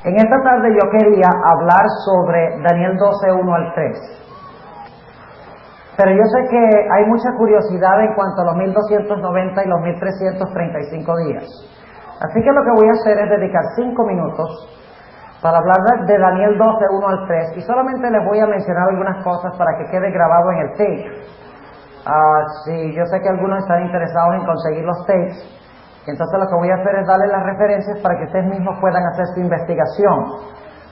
En esta tarde yo quería hablar sobre Daniel 12, 1 al 3. Pero yo sé que hay mucha curiosidad en cuanto a los 1290 y los 1335 días. Así que lo que voy a hacer es dedicar 5 minutos para hablar de Daniel 12, 1 al 3. Y solamente les voy a mencionar algunas cosas para que quede grabado en el tape. Si yo sé que algunos están interesados en conseguir los tapes, entonces lo que voy a hacer es darles las referencias para que ustedes mismos puedan hacer su investigación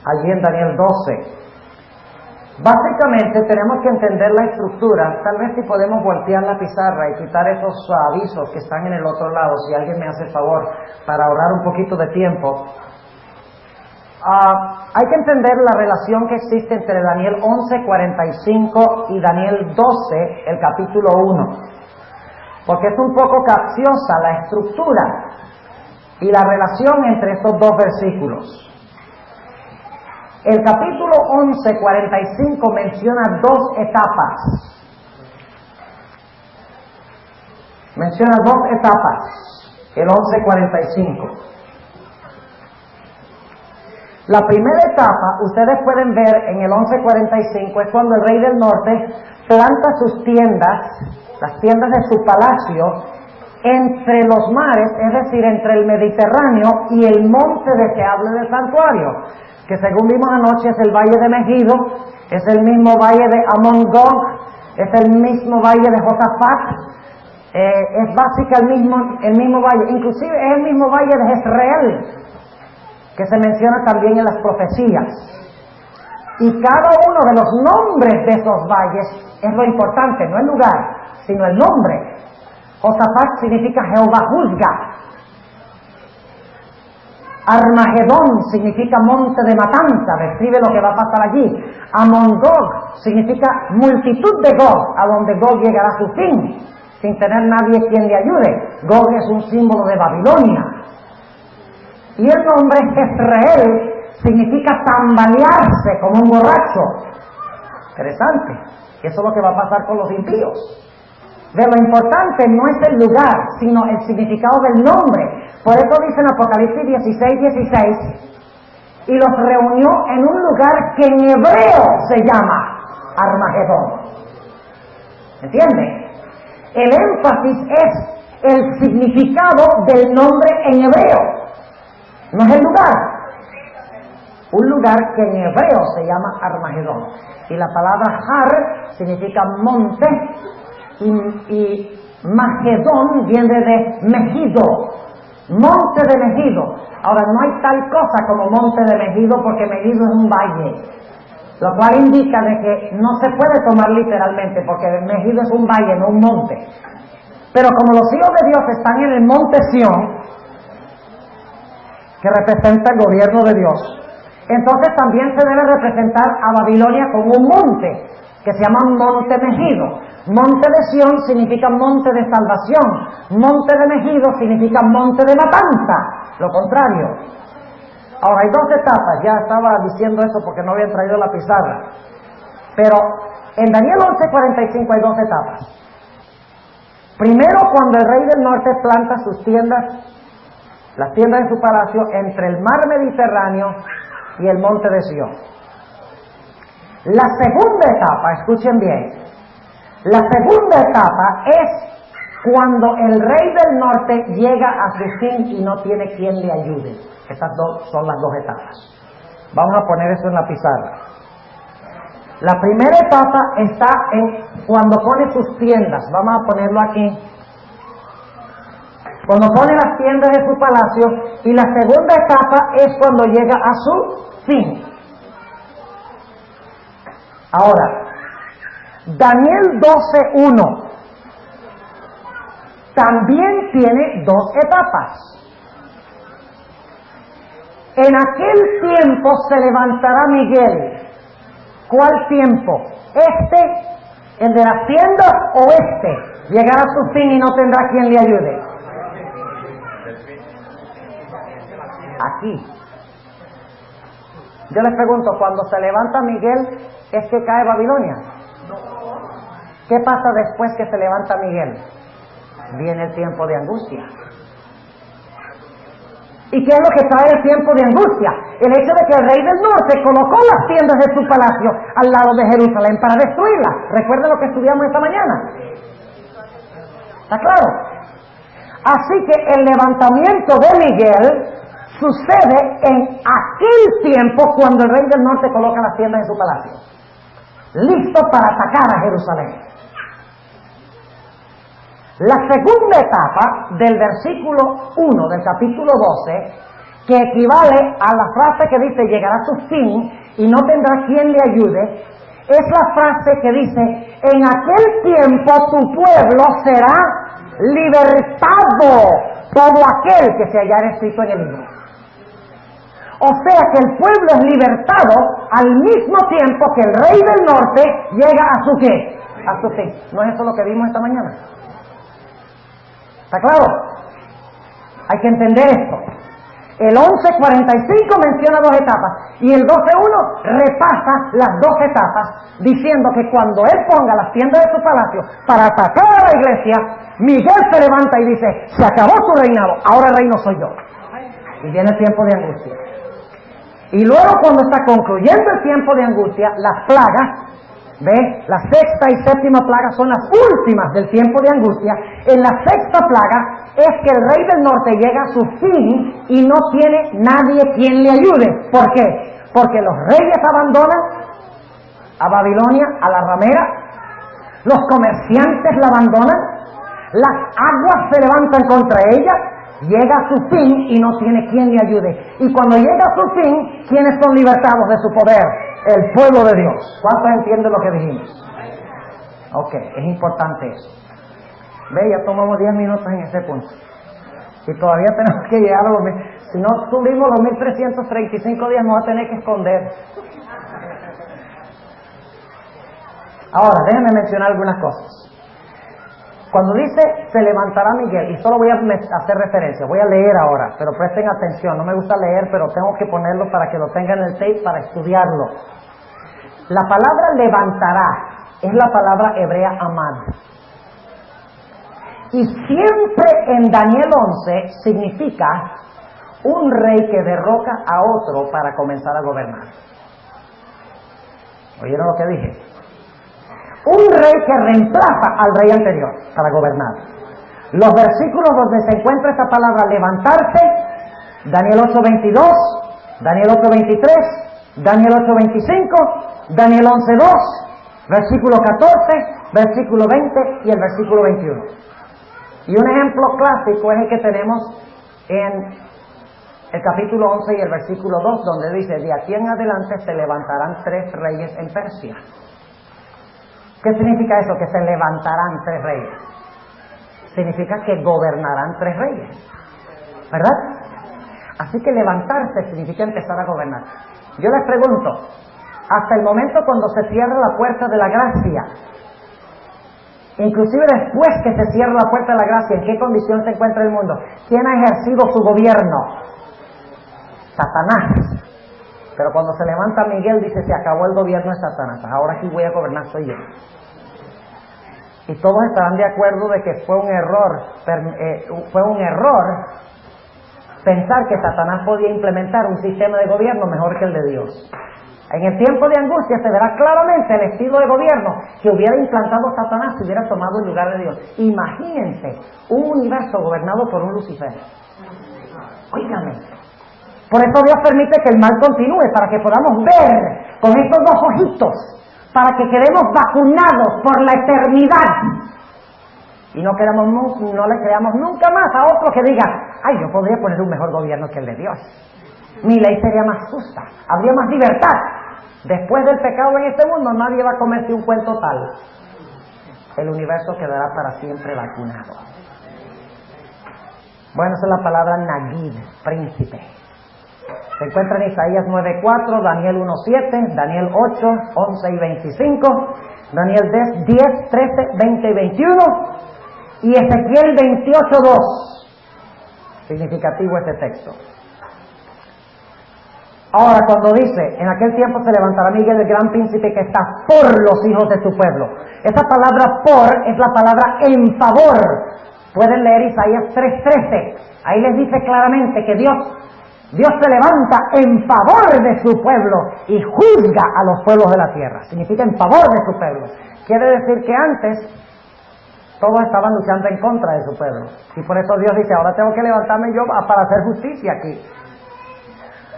allí en Daniel 12. Básicamente tenemos que entender la estructura. Tal vez si podemos voltear la pizarra y quitar esos avisos que están en el otro lado, si alguien me hace el favor, para ahorrar un poquito de tiempo. Hay que entender la relación que existe entre Daniel 11:45 y Daniel 12, el capítulo 1, porque es un poco capciosa la estructura y la relación entre estos dos versículos. El capítulo 11:45 menciona dos etapas. Menciona dos etapas, el 11:45. La primera etapa, ustedes pueden ver en el 11:45, es cuando el rey del norte planta sus tiendas, las tiendas de su palacio, entre los mares, es decir, entre el Mediterráneo y el monte deseable del santuario, que según vimos anoche es el valle de Megido, es el mismo valle de Amon Gog, es el mismo valle de Josafat, es básicamente el mismo valle, inclusive es el mismo valle de Jezreel, que se menciona también en las profecías. Y cada uno de los nombres de esos valles es lo importante, no el lugar, sino el nombre. Josafat significa Jehová juzga. Armagedón significa monte de matanza, describe lo que va a pasar allí. Amon Gog significa multitud de Gog, a donde Gog llegará a su fin, sin tener nadie quien le ayude. Gog es un símbolo de Babilonia. Y el nombre Jezreel significa tambalearse como un borracho. Interesante. Eso es lo que va a pasar con los impíos. De lo importante no es el lugar, sino el significado del nombre. Por eso dice en Apocalipsis 16:16, y los reunió en un lugar que en hebreo se llama Armagedón. ¿Entiende? El énfasis es el significado del nombre en hebreo. No es el lugar. Un lugar que en hebreo se llama Armagedón. Y la palabra Har significa monte. Y Magedón viene de Megido. Monte de Megido. Ahora, no hay tal cosa como monte de Megido porque Megido es un valle. Lo cual indica de que no se puede tomar literalmente porque Megido es un valle, no un monte. Pero como los hijos de Dios están en el monte Sión, que representa el gobierno de Dios, entonces también se debe representar a Babilonia como un monte, que se llama Monte Megido. Monte de Sión significa monte de salvación, monte de Megido significa monte de matanza, lo contrario. Ahora hay dos etapas, ya estaba diciendo eso porque no habían traído la pizarra, pero en Daniel 11:45 hay dos etapas. Primero, cuando el rey del norte planta sus tiendas, las tiendas de su palacio, entre el mar Mediterráneo y el monte de Sión. La segunda etapa, escuchen bien, la segunda etapa es cuando el rey del norte llega a su fin y no tiene quien le ayude. Estas dos son las dos etapas. Vamos a poner eso en la pizarra. La primera etapa está en cuando pone sus tiendas. Vamos a ponerlo aquí. Cuando pone las tiendas de su palacio. Y la segunda etapa es cuando llega a su fin. Ahora, Daniel 12:1 también tiene dos etapas. En aquel tiempo se levantará Miguel. ¿Cuál tiempo? ¿El de las tiendas o este? Llegará a su fin y no tendrá quien le ayude. Aquí. Yo les pregunto, cuando se levanta Miguel, ¿es que cae Babilonia? ¿Qué pasa después que se levanta Miguel? Viene el tiempo de angustia. ¿Y qué es lo que trae el tiempo de angustia? el hecho de que el rey del norte colocó las tiendas de su palacio al lado de Jerusalén para destruirla. ¿Recuerden lo que estudiamos esta mañana? ¿Está claro? Así que el levantamiento de Miguel sucede en aquel tiempo cuando el rey del norte coloca las tiendas en su palacio, listo para atacar a Jerusalén. La segunda etapa del versículo 1 del capítulo 12, que equivale a la frase que dice llegará a su fin y no tendrá quien le ayude, es la frase que dice en aquel tiempo tu pueblo será libertado, todo aquel que se hallara escrito en el libro. O sea que el pueblo es libertado al mismo tiempo que el rey del norte llega a su ¿qué? A su fin. ¿No es eso lo que vimos esta mañana? ¿Está claro? Hay que entender esto. El 11:45 menciona dos etapas y el 12:1 repasa las dos etapas diciendo que cuando él ponga las tiendas de su palacio para atacar a la iglesia, Miguel se levanta y dice, se acabó tu reinado, ahora el reino soy yo. Y viene el tiempo de angustia. Y luego cuando está concluyendo el tiempo de angustia, las plagas, ¿ve? La sexta y séptima plaga son las últimas del tiempo de angustia. En la sexta plaga es que el rey del norte llega a su fin y no tiene nadie quien le ayude. ¿Por qué? Porque los reyes abandonan a Babilonia, a la ramera, los comerciantes la abandonan, las aguas se levantan contra ella, llega a su fin y no tiene quien le ayude. Y cuando llega a su fin, ¿quiénes son libertados de su poder? El pueblo de Dios. ¿Cuántos entienden lo que dijimos? Ok, es importante eso. Ve, ya tomamos 10 minutos en ese punto. Y todavía tenemos que llegar a los... Si no subimos los 1335 días, nos va a tener que esconder. Ahora, déjenme mencionar algunas cosas. Cuando dice, se levantará Miguel, y solo voy a hacer referencia, voy a leer ahora, pero presten atención, no me gusta leer, pero tengo que ponerlo para que lo tengan en el tape para estudiarlo. La palabra levantará es la palabra hebrea amad. Y siempre en Daniel 11 significa un rey que derroca a otro para comenzar a gobernar. ¿Oyeron lo que dije? Un rey que reemplaza al rey anterior para gobernar. Los versículos donde se encuentra esta palabra levantarse, Daniel 8:22, Daniel 8:23, Daniel 8:25, Daniel 11:2, versículo 14, versículo 20 y el versículo 21. Y un ejemplo clásico es el que tenemos en el capítulo 11 y el versículo 2, donde dice, de aquí en adelante se levantarán 3 reyes en Persia. ¿Qué significa eso? Que se levantarán 3 reyes. Significa que gobernarán 3 reyes. ¿Verdad? Así que levantarse significa empezar a gobernar. Yo les pregunto, hasta el momento cuando se cierra la puerta de la gracia, inclusive después que se cierra la puerta de la gracia, ¿en qué condición se encuentra el mundo? ¿Quién ha ejercido su gobierno? Satanás. Pero cuando se levanta Miguel dice, se acabó el gobierno de Satanás, ahora aquí voy a gobernar soy yo. Y todos estarán de acuerdo de que fue un error pensar que Satanás podía implementar un sistema de gobierno mejor que el de Dios. En el tiempo de angustia se verá claramente el estilo de gobierno que hubiera implantado Satanás si hubiera tomado el lugar de Dios. Imagínense un universo gobernado por un Lucifer. Óigame. Por eso Dios permite que el mal continúe, para que podamos ver con estos 2 ojitos, para que quedemos vacunados por la eternidad. Y no le creamos nunca más a otro que diga, ay, yo podría poner un mejor gobierno que el de Dios. Mi ley sería más justa, habría más libertad. Después del pecado en este mundo, nadie va a comerse un cuento tal. El universo quedará para siempre vacunado. Bueno, esa es la palabra Nagid, príncipe. Se encuentra en Isaías 9:4, Daniel 1:7, Daniel 8, 11 y 25, Daniel 10, 13, 20 y 21 y Ezequiel 28:2. Significativo este texto. Ahora, cuando dice, en aquel tiempo se levantará Miguel, el gran príncipe que está por los hijos de su pueblo. Esa palabra por es la palabra en favor. Pueden leer Isaías 3:13. Ahí les dice claramente que Dios Dios se levanta en favor de su pueblo y juzga a los pueblos de la tierra. Significa en favor de su pueblo. Quiere decir que antes todos estaban luchando en contra de su pueblo. Y por eso Dios dice, ahora tengo que levantarme yo para hacer justicia aquí.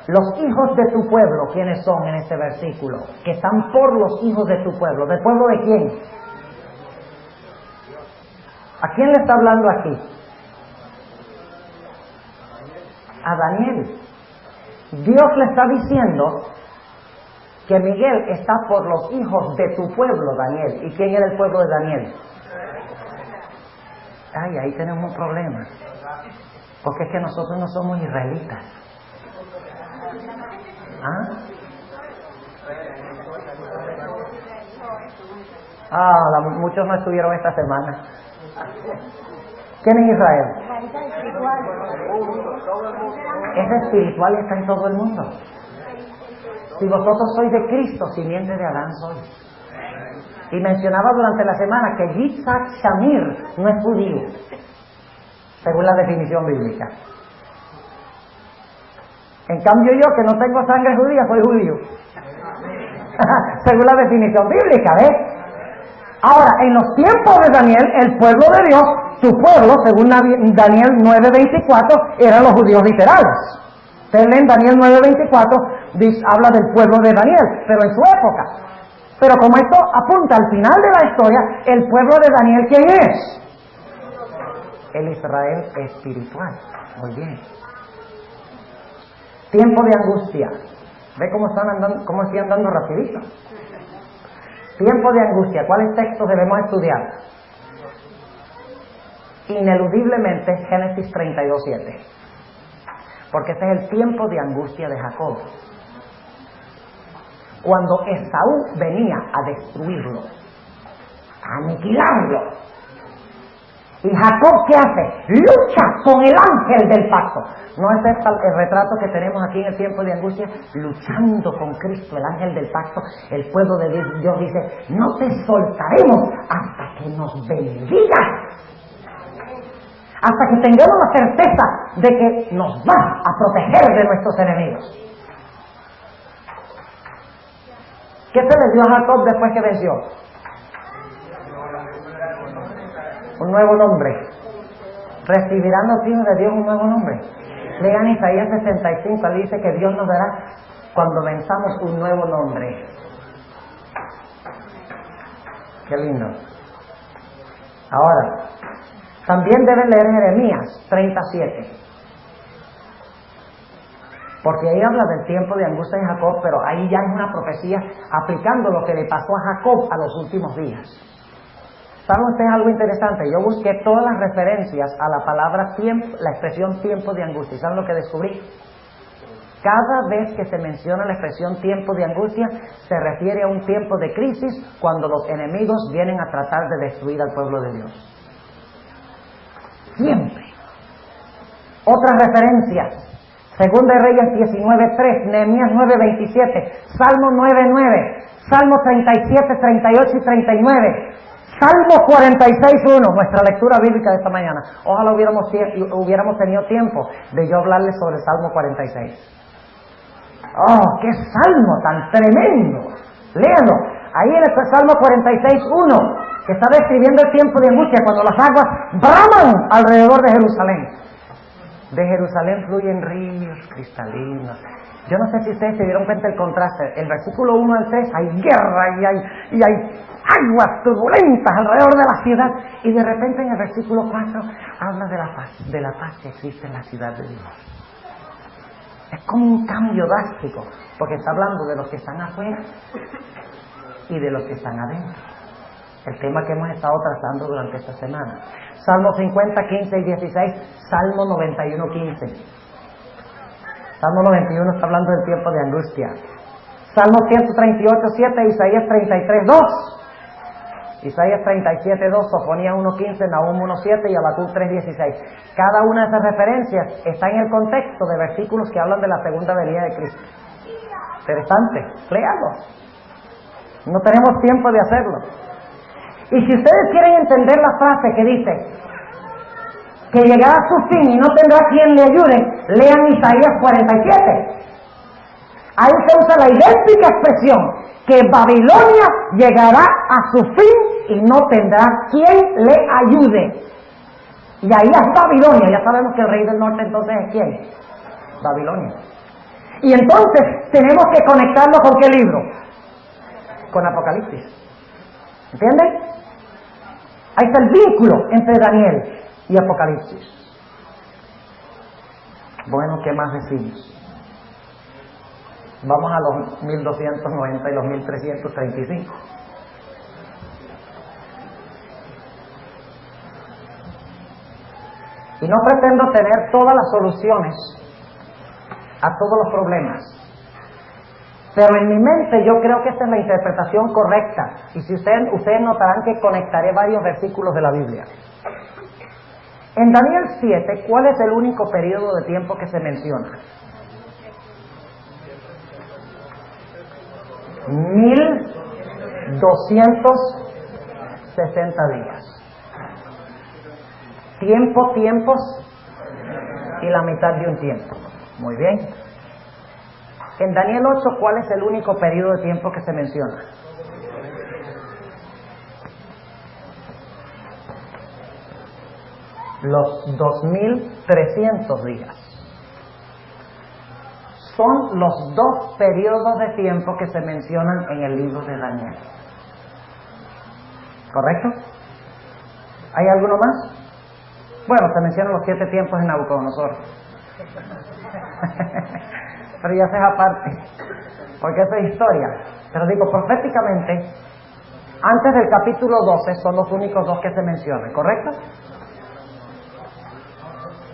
Los hijos de tu pueblo, ¿quiénes son en este versículo? Que están por los hijos de tu pueblo. ¿Del pueblo de quién? ¿A quién le está hablando aquí? A Daniel. Dios le está diciendo que Miguel está por los hijos de tu pueblo, Daniel. ¿Y quién era el pueblo de Daniel? Ay, ahí tenemos un problema. Porque es que nosotros no somos israelitas. Muchos no estuvieron esta semana. ¿Quién es Israel? Es espiritual y está en todo el mundo. Si vosotros sois de Cristo, simiente de Adán sois. Y mencionaba durante la semana que Yitzhak Shamir no es judío, según la definición bíblica. En cambio yo, que no tengo sangre judía, soy judío. Según la definición bíblica, ¿ves? Ahora, en los tiempos de Daniel, el pueblo de Dios, su pueblo, según Daniel 9:24, eran los judíos literales. Ustedes leen Daniel 9:24, habla del pueblo de Daniel, pero en su época. Pero como esto apunta al final de la historia, el pueblo de Daniel, ¿quién es? El Israel espiritual. Muy bien. Tiempo de angustia. ¿Ve cómo estoy andando rapidito? Tiempo de angustia. ¿Cuáles textos debemos estudiar? Ineludiblemente Génesis 32:7. Porque ese es el tiempo de angustia de Jacob. Cuando Esaú venía a destruirlo, a aniquilarlo. ¿Y Jacob qué hace? Lucha con el ángel del pacto. ¿No es este el retrato que tenemos aquí en el tiempo de angustia? Luchando con Cristo, el ángel del pacto. El pueblo de Dios dice, no te soltaremos hasta que nos bendigas. Hasta que tengamos la certeza de que nos vas a proteger de nuestros enemigos. ¿Qué se le dio a Jacob después que venció? Un nuevo nombre. ¿Recibirán los hijos de Dios un nuevo nombre? Lean Isaías 65, ahí dice que Dios nos dará, cuando venzamos, un nuevo nombre. Qué lindo. Ahora, también deben leer Jeremías 37. Porque ahí habla del tiempo de angustia de Jacob, pero ahí ya es una profecía aplicando lo que le pasó a Jacob a los últimos días. ¿Saben ustedes algo interesante? Yo busqué todas las referencias a la palabra tiempo, la expresión tiempo de angustia. ¿Saben lo que descubrí? Cada vez que se menciona la expresión tiempo de angustia, se refiere a un tiempo de crisis cuando los enemigos vienen a tratar de destruir al pueblo de Dios. Siempre. Otras referencias. Segunda de Reyes 19:3, Nehemías 9:27, Salmo 9:9, Salmo 37, 38 y 39, Salmo 46:1, nuestra lectura bíblica de esta mañana. Ojalá hubiéramos tenido tiempo de yo hablarles sobre el Salmo 46. ¡Oh, qué salmo tan tremendo! Léanlo. Ahí en el Salmo 46:1, que está describiendo el tiempo de angustia, cuando las aguas braman alrededor de Jerusalén. De Jerusalén fluyen ríos cristalinos. Yo no sé si ustedes se dieron cuenta del contraste. El versículo 1 al 3 hay guerra y hay aguas turbulentas alrededor de la ciudad. Y de repente en el versículo 4 habla de la paz que existe en la ciudad de Dios. Es como un cambio drástico, porque está hablando de los que están afuera y de los que están adentro. El tema que hemos estado tratando durante esta semana. Salmo 50, 15 y 16, Salmo 91, 15. Salmo 91 está hablando del tiempo de angustia. Salmo 138, 7, Isaías 33, 2. Isaías 37, 2, Sofonías 1, 15, Nahum 1, 7 y Habacuc 3, 16. Cada una de esas referencias está en el contexto de versículos que hablan de la segunda venida de Cristo. Interesante, léalo. No tenemos tiempo de hacerlo. Y si ustedes quieren entender la frase que dice, que llegará a su fin y no tendrá quien le ayude, lean Isaías 47. Ahí se usa la idéntica expresión, que Babilonia llegará a su fin y no tendrá quien le ayude. Y ahí es Babilonia. Ya sabemos que el rey del norte entonces es ¿quién? Babilonia. Y entonces tenemos que conectarlo con ¿qué libro? Con Apocalipsis. ¿Entienden? Ahí está el vínculo entre Daniel y Apocalipsis. Bueno, ¿qué más decimos? Vamos a los 1290 y los 1335. Y no pretendo tener todas las soluciones a todos los problemas, pero en mi mente yo creo que esta es la interpretación correcta. Y si ustedes notarán que conectaré varios versículos de la Biblia. En Daniel 7, ¿cuál es el único periodo de tiempo que se menciona? 1260 días. Tiempos y la mitad de un tiempo. Muy bien. En Daniel 8, ¿cuál es el único periodo de tiempo que se menciona? Los 2300 días. Son los dos periodos de tiempo que se mencionan en el libro de Daniel. ¿Correcto? ¿Hay alguno más? Bueno, se mencionan los 7 tiempos en Nabucodonosor. Pero ya sea aparte, porque eso es historia. Pero digo, proféticamente, antes del capítulo 12 son los únicos dos que se mencionan, ¿correcto?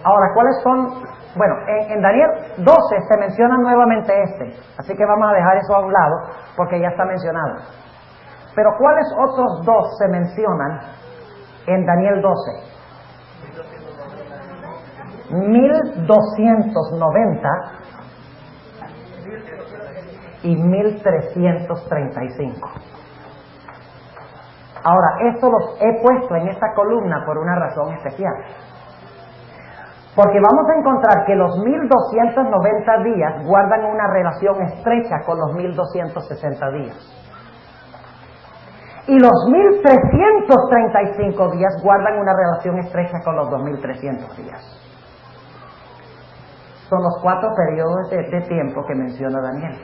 Ahora, ¿cuáles son? Bueno, en Daniel 12 se menciona nuevamente así que vamos a dejar eso a un lado, porque ya está mencionado. Pero ¿cuáles otros dos se mencionan en Daniel 12? 1290 y 1335. Ahora, esto los he puesto en esta columna por una razón especial. Porque vamos a encontrar que los 1290 días guardan una relación estrecha con los 1260 días. Y los 1335 días guardan una relación estrecha con los 2300 días. Son los 4 periodos de tiempo que menciona Daniel.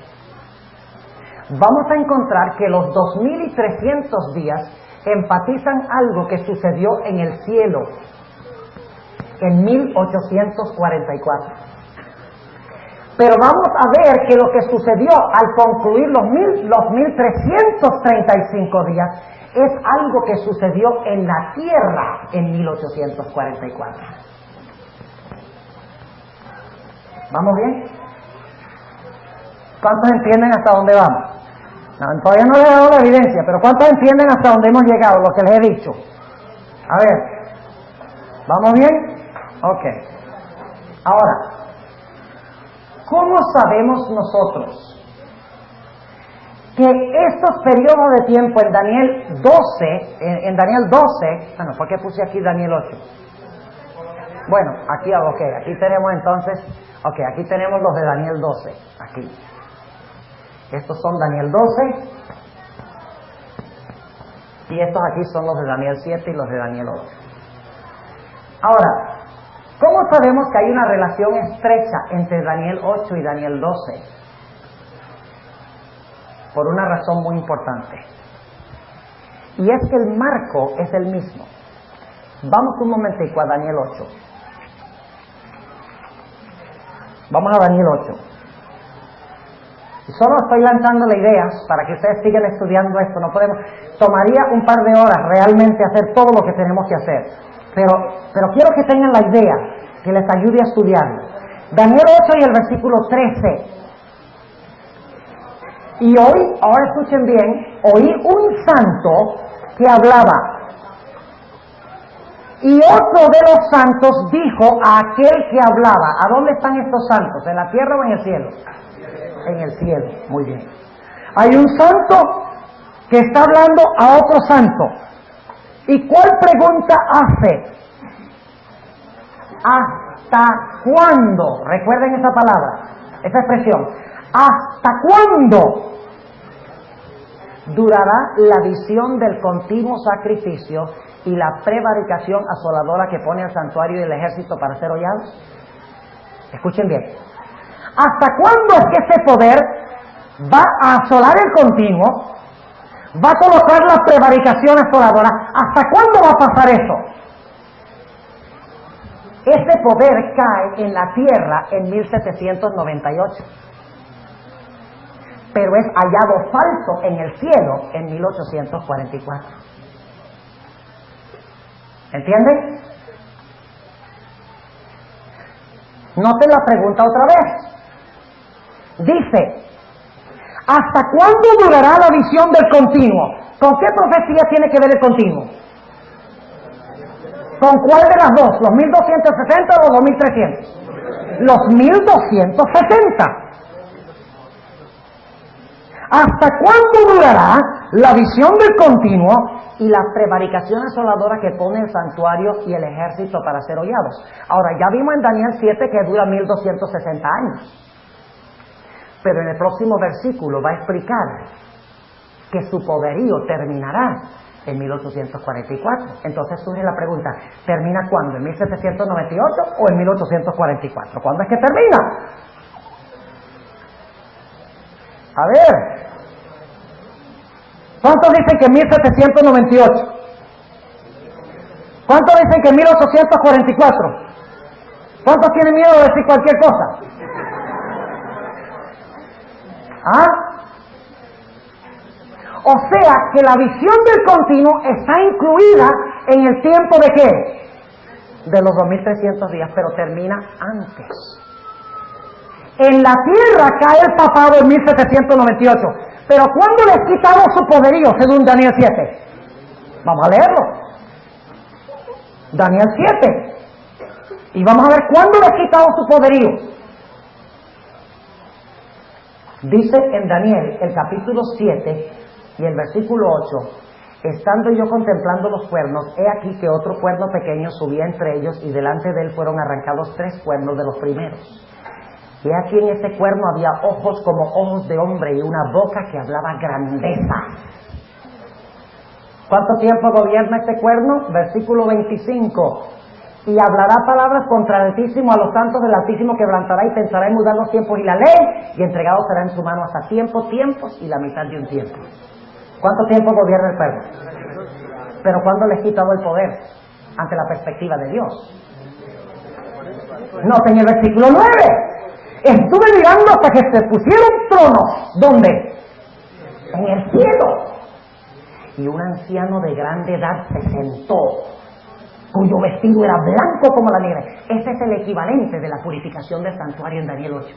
Vamos a encontrar que los 2300 días enfatizan algo que sucedió en el cielo en 1844. Pero vamos a ver que lo que sucedió al concluir los 1335 días es algo que sucedió en la tierra en 1844. ¿Vamos bien? ¿Cuántos entienden hasta dónde vamos? No, todavía no les he dado la evidencia, pero ¿cuántos entienden hasta dónde hemos llegado, lo que les he dicho? A ver, ¿vamos bien? Ok. Ahora, ¿cómo sabemos nosotros que estos periodos de tiempo en Daniel 12, bueno, ¿por qué puse aquí Daniel 8? Bueno, aquí tenemos entonces, aquí tenemos los de Daniel 12, aquí. Estos son Daniel 12, y estos aquí son los de Daniel 7 y los de Daniel 8. Ahora, ¿cómo sabemos que hay una relación estrecha entre Daniel 8 y Daniel 12? Por una razón muy importante. Y es que el marco es el mismo. Vamos un momentico a Daniel 8. Vamos a Daniel 8. Y solo estoy lanzando las ideas para que ustedes sigan estudiando esto. No podemos. Tomaría un par de horas realmente hacer todo lo que tenemos que hacer. Pero quiero que tengan la idea, que les ayude a estudiarlo. Daniel 8 y el versículo 13. Y ahora escuchen bien, oí un santo que hablaba. Y otro de los santos dijo a aquel que hablaba. ¿A dónde están estos santos? ¿En la tierra o en el cielo? En el cielo, muy bien. Hay un santo que está hablando a otro santo. ¿Y cuál pregunta hace? ¿Hasta cuándo? Recuerden esa palabra, esa expresión. ¿Hasta cuándo durará la visión del continuo sacrificio y la prevaricación asoladora que pone el santuario y el ejército para ser hollados? Escuchen bien. ¿Hasta cuándo es que ese poder va a asolar el continuo? ¿Va a colocar la prevaricación asoladora? ¿Hasta cuándo va a pasar eso? Ese poder cae en la tierra en 1798. Pero es hallado falso en el cielo en 1844. ¿Entienden? Noten la pregunta otra vez. Dice, ¿hasta cuándo durará la visión del continuo? ¿Con qué profecía tiene que ver el continuo? ¿Con cuál de las dos? ¿Los 1270 o los 2300? Los 1270. ¿Hasta cuándo durará la visión del continuo y la prevaricación asoladora que pone el santuario y el ejército para ser hollados? Ahora, ya vimos en Daniel 7 que dura 1260 años. Pero en el próximo versículo va a explicar que su poderío terminará en 1844. Entonces surge la pregunta, ¿termina cuándo? ¿En 1798 o en 1844? ¿Cuándo es que termina? A ver, ¿cuántos dicen que en 1798? ¿Cuántos dicen que en 1844? ¿Cuántos tienen miedo de decir cualquier cosa? ¿Ah? O sea que la visión del continuo está incluida en el tiempo de ¿qué? De los 2300 días, pero termina antes. En la tierra cae el papado en 1798, pero ¿cuándo les quitaron su poderío según Daniel 7? Vamos a leerlo. Daniel 7. Y vamos a ver cuándo les quitaron su poderío. Dice en Daniel, el capítulo 7 y el versículo 8, estando yo contemplando los cuernos, he aquí que otro cuerno pequeño subía entre ellos, y delante de él fueron arrancados 3 cuernos de los primeros. Y aquí en este cuerno había ojos como ojos de hombre y una boca que hablaba grandeza. ¿Cuánto tiempo gobierna este cuerno? Versículo 25. Y hablará palabras contra el Altísimo, a los santos del Altísimo quebrantará y pensará en mudar los tiempos y la ley, y entregado será en su mano hasta tiempos y la mitad de un tiempo. ¿Cuánto tiempo gobierna el cuerno? Pero ¿cuándo les quitó el poder? Ante la perspectiva de Dios. Noten el versículo 9. Estuve mirando hasta que se pusieron tronos. ¿Dónde? En el cielo. Y un anciano de grande edad se sentó, cuyo vestido era blanco como la nieve. Ese es el equivalente de la purificación del santuario en Daniel 8.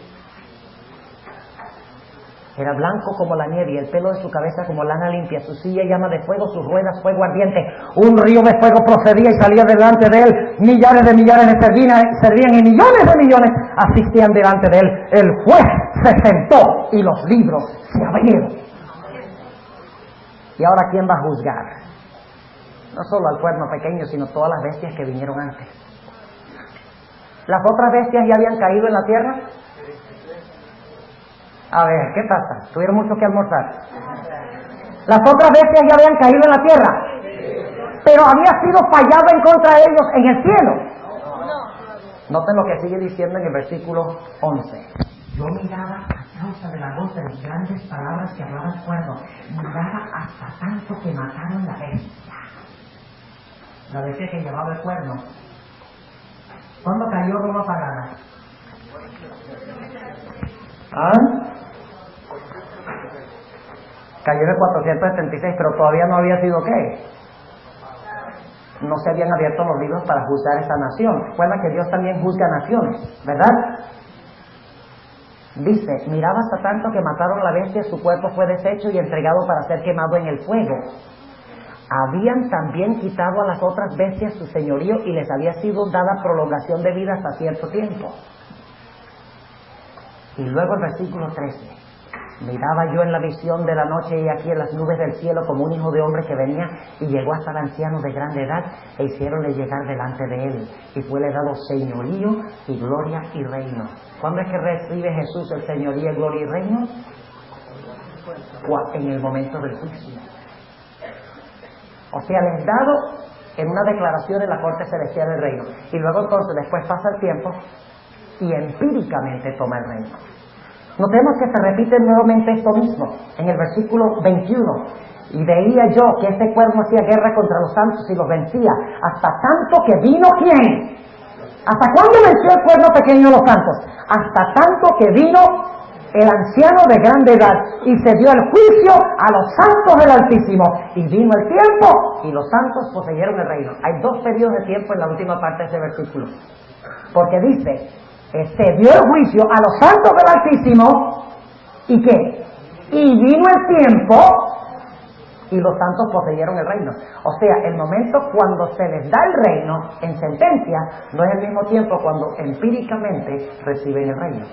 Era blanco como la nieve y el pelo de su cabeza como lana limpia, su silla llama de fuego, sus ruedas fuego ardiente. Un río de fuego procedía y salía delante de él. Millares de millares le servían y millones de millones asistían delante de él. El juez se sentó y los libros se abrieron. ¿Y ahora quién va a juzgar? No solo al cuerno pequeño, sino todas las bestias que vinieron antes. ¿Las otras bestias ya habían caído en la tierra? A ver, ¿qué pasa? ¿Tuvieron mucho que almorzar? Las otras bestias ya habían caído en la tierra, pero había sido fallado en contra de ellos en el cielo. Noten lo que sigue diciendo en el versículo 11. Yo miraba a causa de la voz de las grandes palabras que hablaba el cuerno. Miraba hasta tanto que mataron la bestia. La bestia que llevaba el cuerno. ¿Cuándo cayó Roma pagana? ¿Ah? Cayó en el 476, pero todavía no había sido ¿qué? No se habían abierto los libros para juzgar esa nación. Recuerda que Dios también juzga naciones, ¿verdad? Dice, miraba hasta tanto que mataron a la bestia, su cuerpo fue deshecho y entregado para ser quemado en el fuego. Habían también quitado a las otras bestias su señorío y les había sido dada prolongación de vida hasta cierto tiempo. Y luego el versículo 13. Miraba yo en la visión de la noche y aquí en las nubes del cielo como un hijo de hombre que venía y llegó hasta el anciano de grande edad e hicieronle llegar delante de él y fuele dado señorío y gloria y reino. ¿Cuándo es que recibe Jesús el señorío, gloria y reino? En el momento del juicio. O sea, les es dado en una declaración en la corte celestial del reino y luego entonces después pasa el tiempo y empíricamente toma el reino. Notemos que se repite nuevamente esto mismo en el versículo 21. Y veía yo que este cuerno hacía guerra contra los santos y los vencía, hasta tanto que vino ¿quién? ¿Hasta cuándo venció el cuerno pequeño a los santos? Hasta tanto que vino el anciano de grande edad y se dio el juicio a los santos del Altísimo. Y vino el tiempo y los santos poseyeron el reino. Hay dos periodos de tiempo en la última parte de ese versículo. Porque dice, se dio el juicio a los santos del Altísimo, ¿y qué? Y vino el tiempo, y los santos poseyeron el reino. O sea, el momento cuando se les da el reino, en sentencia, no es el mismo tiempo cuando empíricamente reciben el reino.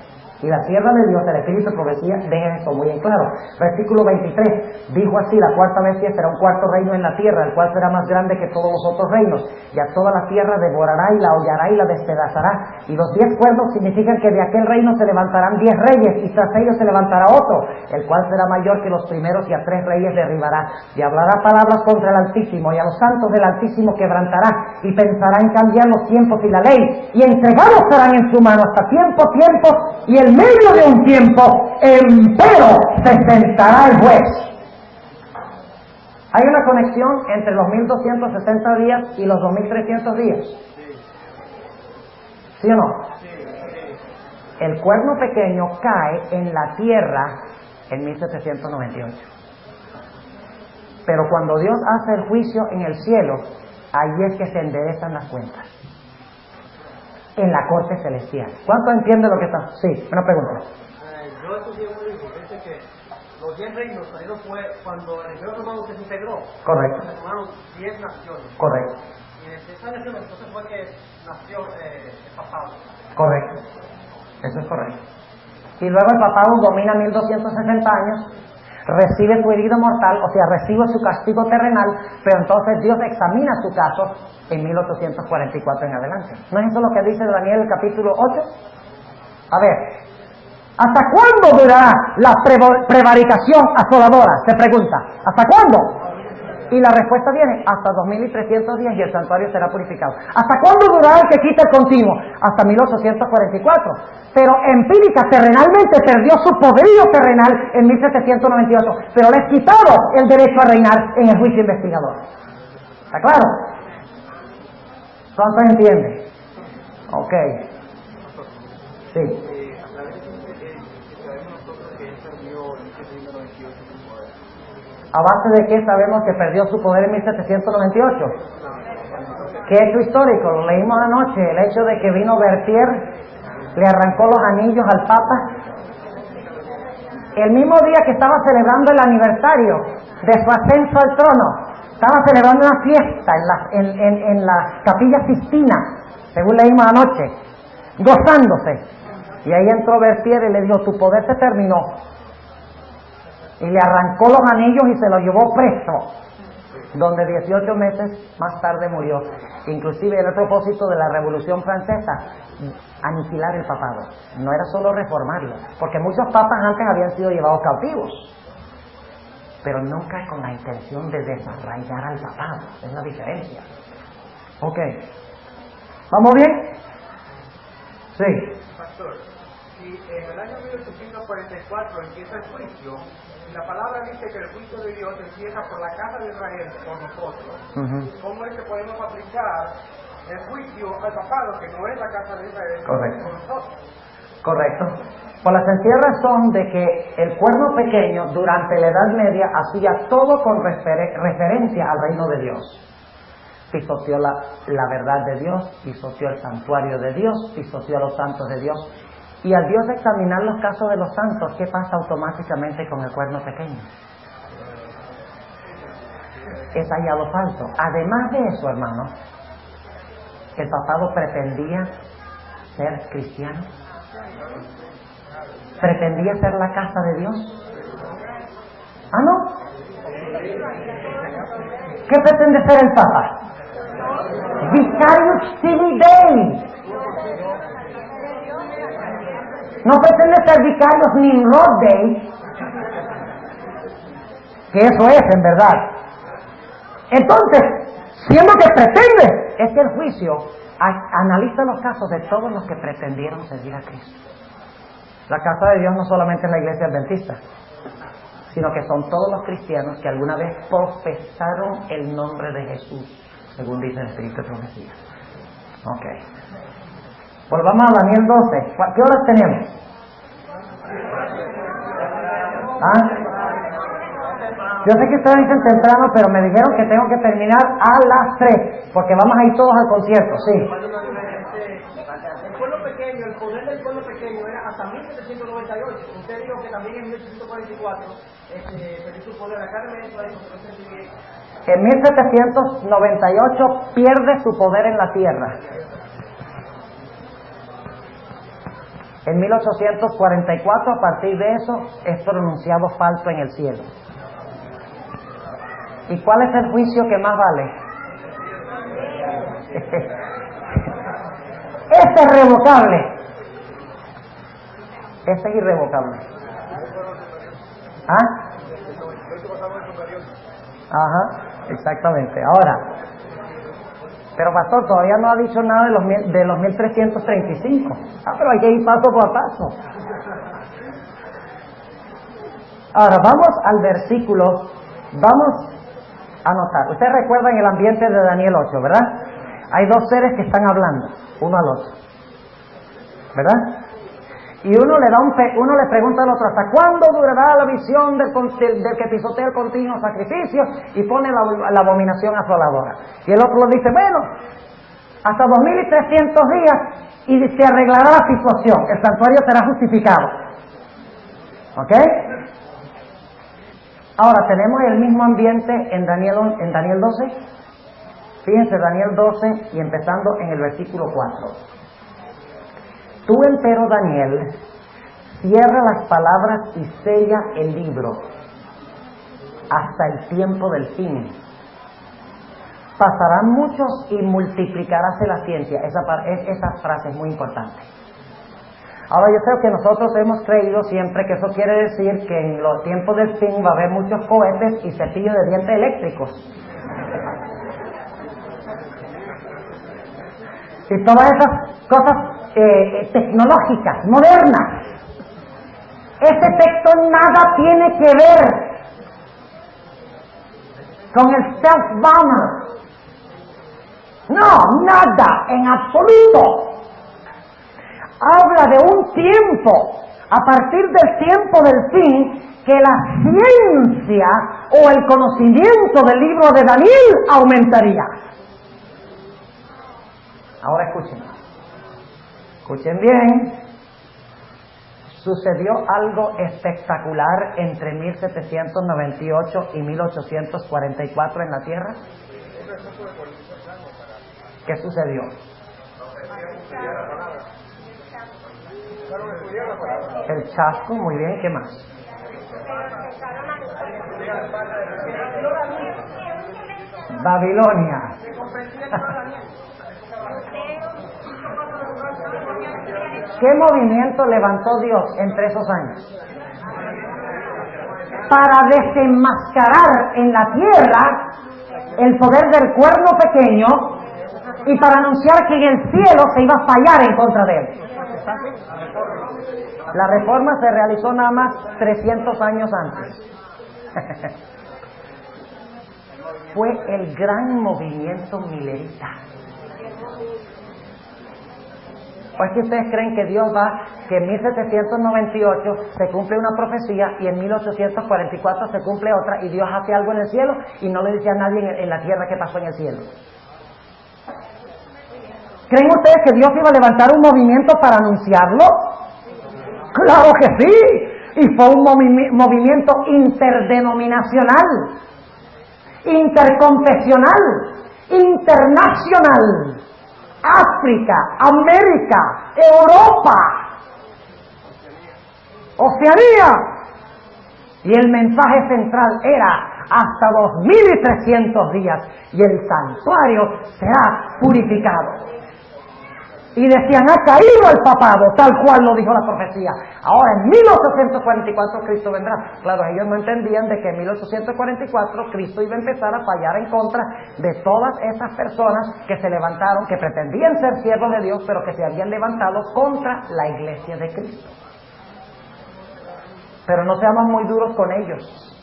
Y la tierra de Dios, el Espíritu de profecía, deja esto muy en claro. Versículo 23, dijo así, la cuarta bestia será un cuarto reino en la tierra, el cual será más grande que todos los otros reinos, y a toda la tierra devorará y la hollará y la despedazará. Y los 10 cuernos significan que de aquel reino se levantarán 10 reyes, y tras ellos se levantará otro, el cual será mayor que los primeros, y a 3 reyes derribará. Y hablará palabras contra el Altísimo, y a los santos del Altísimo quebrantará, y pensará en cambiar los tiempos y la ley, y entregados serán en su mano hasta tiempo, y el medio de un tiempo, empero se sentará el juez. Hay una conexión entre los 1260 días y los 2300 días. ¿Sí o no? El cuerno pequeño cae en la tierra en 1798. Pero cuando Dios hace el juicio en el cielo, ahí es que se enderezan las cuentas. En la corte celestial. ¿Cuántos entienden lo que está? Sí, una pregunta. Yo estudié muy bien, dice que los 10 reinos salieron fue cuando el Imperio Romano se integró. Correcto. Se formaron 10 naciones. Correcto. Y de esas naciones entonces fue que nació el papado. Correcto. Eso es correcto. Y luego el papado domina 1260 años, recibe su herida mortal, o sea, recibe su castigo terrenal, pero entonces Dios examina su caso en 1844 en adelante. ¿No es eso lo que dice Daniel el capítulo 8? A ver, ¿hasta cuándo durará la prevaricación asoladora? Se pregunta, ¿hasta cuándo? Y la respuesta viene, hasta 2300 días y el santuario será purificado. ¿Hasta cuándo durará el que quita el continuo? Hasta 1844. Pero empírica, terrenalmente, perdió su poderío terrenal en 1798. Pero le es quitado el derecho a reinar en el juicio investigador. ¿Está claro? ¿Cuántos entienden? Ok. Sí. ¿A base de qué sabemos que perdió su poder en 1798? ¿Qué hecho histórico? Lo leímos anoche, el hecho de que vino Berthier, le arrancó los anillos al Papa. El mismo día que estaba celebrando el aniversario de su ascenso al trono, estaba celebrando una fiesta en la Capilla Sistina, según leímos anoche, gozándose. Y ahí entró Berthier y le dijo, tu poder se terminó. Y le arrancó los anillos y se lo llevó preso, donde 18 meses más tarde murió. Inclusive era el propósito de la Revolución Francesa, aniquilar el papado. No era solo reformarlo, porque muchos papas antes habían sido llevados cautivos, pero nunca con la intención de desarraigar al papado. Es la diferencia. Ok. ¿Vamos bien? Sí. Pastor, si en el año 1844 empieza el juicio, y la palabra dice que el juicio de Dios empieza por la casa de Israel, por nosotros, ¿cómo es que podemos aplicar el juicio al papado, que no es la casa de Israel, correcto, por nosotros? Correcto. Por la sencilla razón de que el cuerno pequeño durante la Edad Media hacía todo con referencia al reino de Dios. Pisoteó la verdad de Dios, pisoteó el santuario de Dios, pisoteó a los santos de Dios. Y al Dios examinar los casos de los santos, ¿qué pasa automáticamente con el cuerno pequeño? Es hallado falso. Además de eso, hermano, el papado pretendía ser cristiano, pretendía ser la casa de Dios. ¿Ah, no? ¿Qué pretende ser el Papa? Vicarius Filii Dei. No pretende ser Vicarius Nimrod Dei, que eso es en verdad. Entonces, siendo que pretende, es que el juicio analiza los casos de todos los que pretendieron servir a Cristo. La casa de Dios no solamente es la iglesia adventista, sino que son todos los cristianos que alguna vez profesaron el nombre de Jesús, según dice el Espíritu de Profecía. Ok. Volvamos a Daniel 12. ¿Qué horas tenemos? ¿Ah? Yo sé que ustedes dicen temprano, pero me dijeron que tengo que terminar a las 3, porque vamos a ir todos al concierto, sí. El pueblo pequeño, el poder del pueblo pequeño era hasta 1798. Usted dijo que también en 1844 perdió su poder. Acá en México en 1798 pierde su poder en la tierra. En 1844, a partir de eso, es pronunciado falso en el cielo. ¿Y cuál es el juicio que más vale? Este es revocable. Este es irrevocable. ¿Ah? Ajá, exactamente. Ahora, pero pastor, todavía no ha dicho nada de los 1335. Ah, pero hay que ir paso por paso. Ahora, vamos al versículo, vamos a notar. Ustedes recuerdan el ambiente de Daniel 8, ¿verdad? Hay dos seres que están hablando, uno al otro, ¿verdad? Y uno le pregunta al otro, ¿hasta cuándo durará la visión del que pisotea el continuo sacrificio y pone la abominación asoladora? Y el otro le dice, bueno, hasta 2300 días y se arreglará la situación, el santuario será justificado. ¿Ok? Ahora, ¿tenemos el mismo ambiente en Daniel 12? Fíjense, Daniel 12 y empezando en el versículo 4. Tú, empero, Daniel, cierra las palabras y sella el libro hasta el tiempo del fin. Pasarán muchos y multiplicaráse la ciencia. Esa frase es muy importante. Ahora, yo creo que nosotros hemos creído siempre que eso quiere decir que en los tiempos del fin va a haber muchos cohetes y cepillos de dientes eléctricos. Y todas esas cosas tecnológicas, modernas. Ese texto nada tiene que ver con el self-bomber. No, nada, en absoluto. Habla de un tiempo, a partir del tiempo del fin, que la ciencia o el conocimiento del libro de Daniel aumentaría. Ahora escuchen bien. Sucedió algo espectacular entre 1798 y 1844 en la Tierra. ¿Qué sucedió? El chasco, muy bien, ¿qué más? Babilonia. ¿Qué movimiento levantó Dios entre esos años? Para desenmascarar en la tierra el poder del cuerno pequeño y para anunciar que en el cielo se iba a fallar en contra de él. La reforma se realizó nada más 300 años antes. Fue el gran movimiento milerita. Pues que ustedes creen que Dios que en 1798 se cumple una profecía y en 1844 se cumple otra y Dios hace algo en el cielo y no le dice a nadie en la tierra qué pasó en el cielo. ¿Creen ustedes que Dios iba a levantar un movimiento para anunciarlo? ¡Claro que sí! Y fue un movimiento interdenominacional, interconfesional, internacional. África, América, Europa, Oceanía. Y el mensaje central era hasta 2300 días y el santuario será purificado. Y decían, ha caído el papado, tal cual lo dijo la profecía. Ahora en 1844 Cristo vendrá. Claro, ellos no entendían de que en 1844 Cristo iba a empezar a fallar en contra de todas esas personas que se levantaron, que pretendían ser siervos de Dios, pero que se habían levantado contra la iglesia de Cristo. Pero no seamos muy duros con ellos.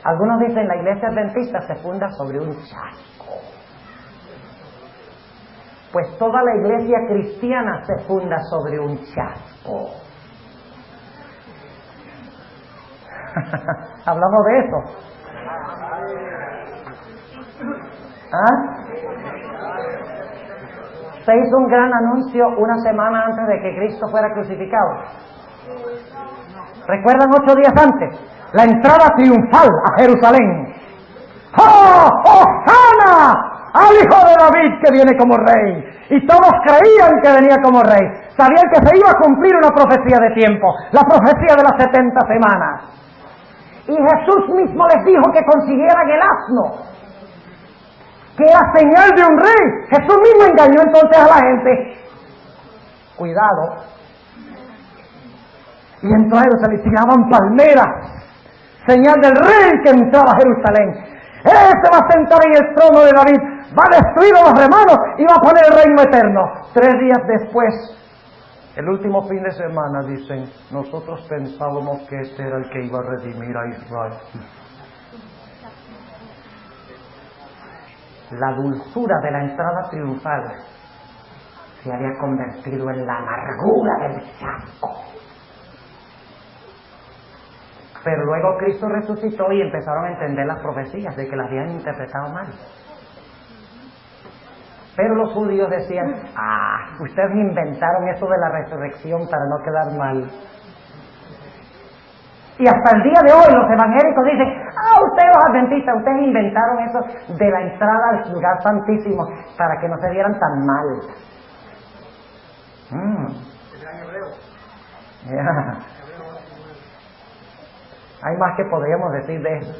Algunos dicen la iglesia adventista se funda sobre un chasco. Pues toda la iglesia cristiana se funda sobre un chasco. ¿Hablamos de eso? ¿Ah? Se hizo un gran anuncio una semana antes de que Cristo fuera crucificado. ¿Recuerdan 8 días antes? La entrada triunfal a Jerusalén. ¡Oh, Hosana! Al hijo de David que viene como rey. Y todos creían que venía como rey. Sabían que se iba a cumplir una profecía de tiempo, la profecía de las 70 semanas. Y Jesús mismo les dijo que consiguieran el asno, que era señal de un rey. Jesús mismo engañó entonces a la gente. Cuidado. Y entró a Jerusalén, tiraban palmeras, señal del rey que entraba a Jerusalén. Ese va a sentar en el trono de David, va a destruir a los romanos y va a poner el reino eterno. 3 días después, el último fin de semana, dicen, nosotros pensábamos que este era el que iba a redimir a Israel. La dulzura de la entrada triunfal se había convertido en la amargura del chasco. Pero luego Cristo resucitó y empezaron a entender las profecías de que las habían interpretado mal. Pero los judíos decían, ustedes inventaron eso de la resurrección para no quedar mal. Y hasta el día de hoy los evangélicos dicen, ustedes los adventistas, ustedes inventaron eso de la entrada al lugar santísimo para que no se vieran tan mal. Hay más que podríamos decir de eso.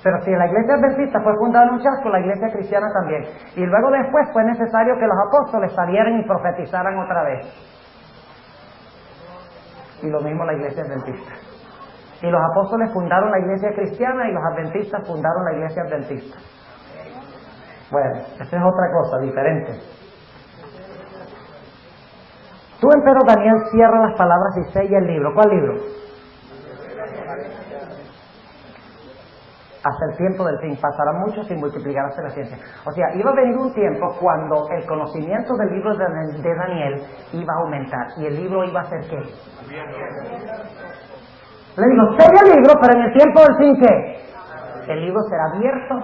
Pero si la iglesia adventista fue fundada en un chasco, la iglesia cristiana también. Y luego después fue necesario que los apóstoles salieran y profetizaran otra vez. Y lo mismo la iglesia adventista. Y los apóstoles fundaron la iglesia cristiana y los adventistas fundaron la iglesia adventista. Bueno, esa es otra cosa, diferente. Tú, empero Daniel, cierra las palabras y sella el libro. ¿Cuál libro? Hasta el tiempo del fin. Pasará mucho sin multiplicarse la ciencia. O sea, iba a venir un tiempo cuando el conocimiento del libro de Daniel iba a aumentar. ¿Y el libro iba a ser qué? Le digo, sella el libro, pero en el tiempo del fin, ¿qué? El libro será abierto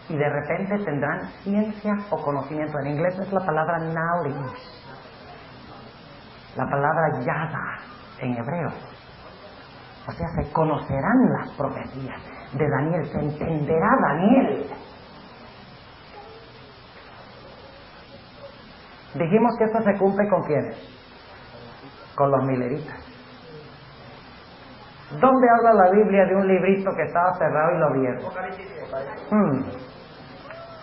y de repente tendrán ciencia o conocimiento. En inglés es la palabra knowledge, la palabra yada en hebreo. O sea, se conocerán las profecías de Daniel, se entenderá Daniel. Dijimos que esto se cumple ¿con quiénes? Con los mileritas. ¿Dónde habla la Biblia de un librito que estaba cerrado y lo abrieron?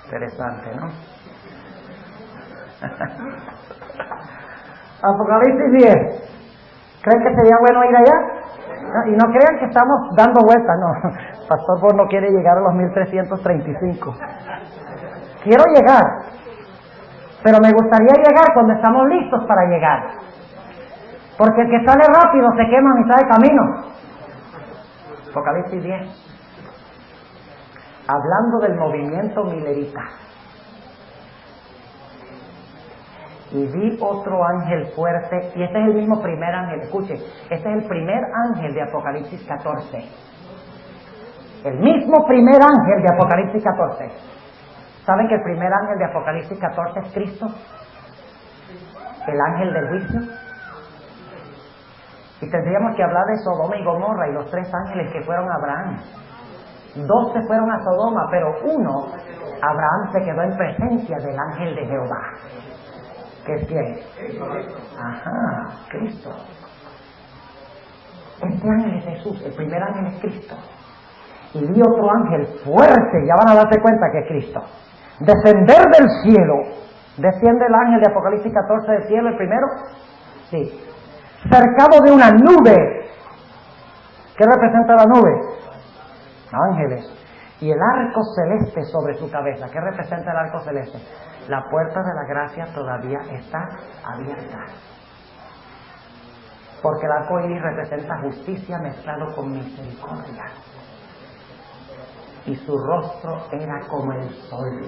Interesante, ¿no? Apocalipsis 10. ¿Creen que sería bueno ir allá? Y no crean que estamos dando vueltas, no. Pastor Paul no quiere llegar a los 1335. Quiero llegar, pero me gustaría llegar cuando estamos listos para llegar. Porque el que sale rápido se quema a mitad de camino. Apocalipsis 10. Hablando del movimiento milerita. Y vi otro ángel fuerte, y este es el mismo primer ángel, escuche, este es el primer ángel de Apocalipsis 14. El mismo primer ángel de Apocalipsis 14. ¿Saben que el primer ángel de Apocalipsis 14 es Cristo? El ángel del juicio. Y tendríamos que hablar de Sodoma y Gomorra y los 3 ángeles que fueron a Abraham. 2 se fueron a Sodoma, pero uno, Abraham, se quedó en presencia del ángel de Jehová. ¿Qué es quién? Cristo. este ángel es Jesús, el primer ángel es Cristo. Y vi otro ángel fuerte, ya van a darse cuenta que es Cristo, descender del cielo. ¿Desciende el ángel de Apocalipsis 14 del cielo, el primero? Sí. Cercado de una nube. ¿Qué representa la nube? Ángeles. Y el arco celeste sobre su cabeza. ¿Qué representa el arco celeste? La puerta de la gracia todavía está abierta. Porque el arco iris representa justicia mezclado con misericordia. Y su rostro era como el sol.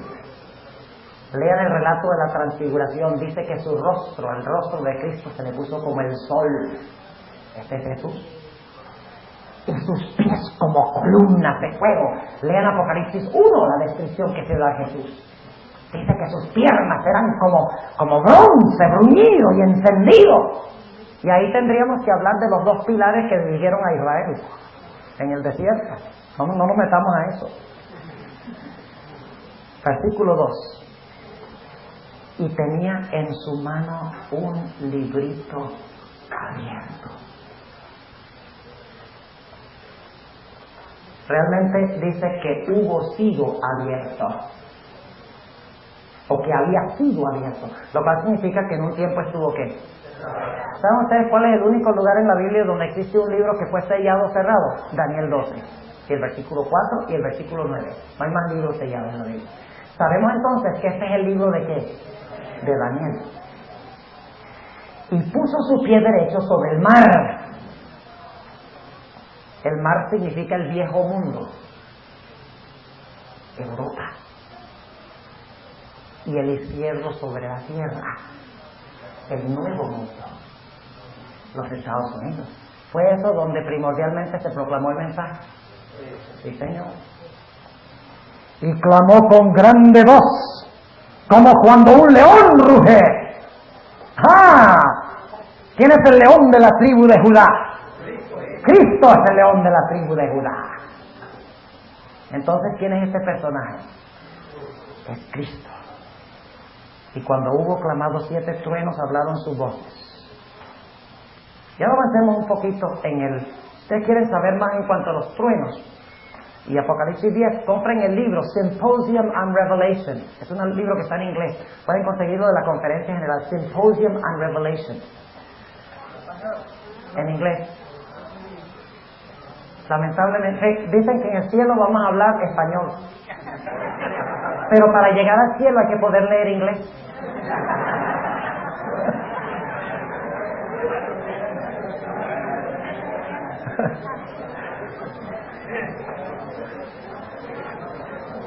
Lean el relato de la transfiguración. Dice que su rostro, el rostro de Cristo, se le puso como el sol. Este es Jesús. Y sus pies como columnas de fuego. Lean Apocalipsis 1, la descripción que se da a Jesús. Dice que sus piernas eran como bronce, bruñido y encendido. Y ahí tendríamos que hablar de los dos pilares que dirigieron a Israel en el desierto. No nos metamos a eso. Versículo 2. Y tenía en su mano un librito abierto. Realmente dice que hubo sido abierto, o que había sido abierto, lo cual significa que en un tiempo estuvo ¿qué? ¿Saben ustedes cuál es el único lugar en la Biblia donde existe un libro que fue sellado o cerrado? Daniel 12, y el versículo 4 y el versículo 9. No hay más libros sellados en la Biblia. Sabemos entonces que este es el libro de ¿qué? De Daniel. Y puso su pie derecho sobre el mar. El mar significa el viejo mundo, Europa, y el izquierdo sobre la tierra, el nuevo mundo, los Estados Unidos. ¿Fue eso donde primordialmente se proclamó el mensaje? Sí, Señor. Y clamó con grande voz, como cuando un león ruge. ¡Ah! ¿Quién es el león de la tribu de Judá? Cristo es el león de la tribu de Judá. Entonces, ¿quién es este personaje? Es Cristo. Y cuando hubo clamado 7 truenos, hablaron sus voces. Ya avancemos un poquito en el... ¿Ustedes quieren saber más en cuanto a los truenos? Y Apocalipsis 10, compren el libro Symposium on Revelation. Es un libro que está en inglés. Pueden conseguirlo de la conferencia general Symposium on Revelation. En inglés. Lamentablemente, dicen que en el cielo vamos a hablar español. Pero para llegar al cielo hay que poder leer inglés.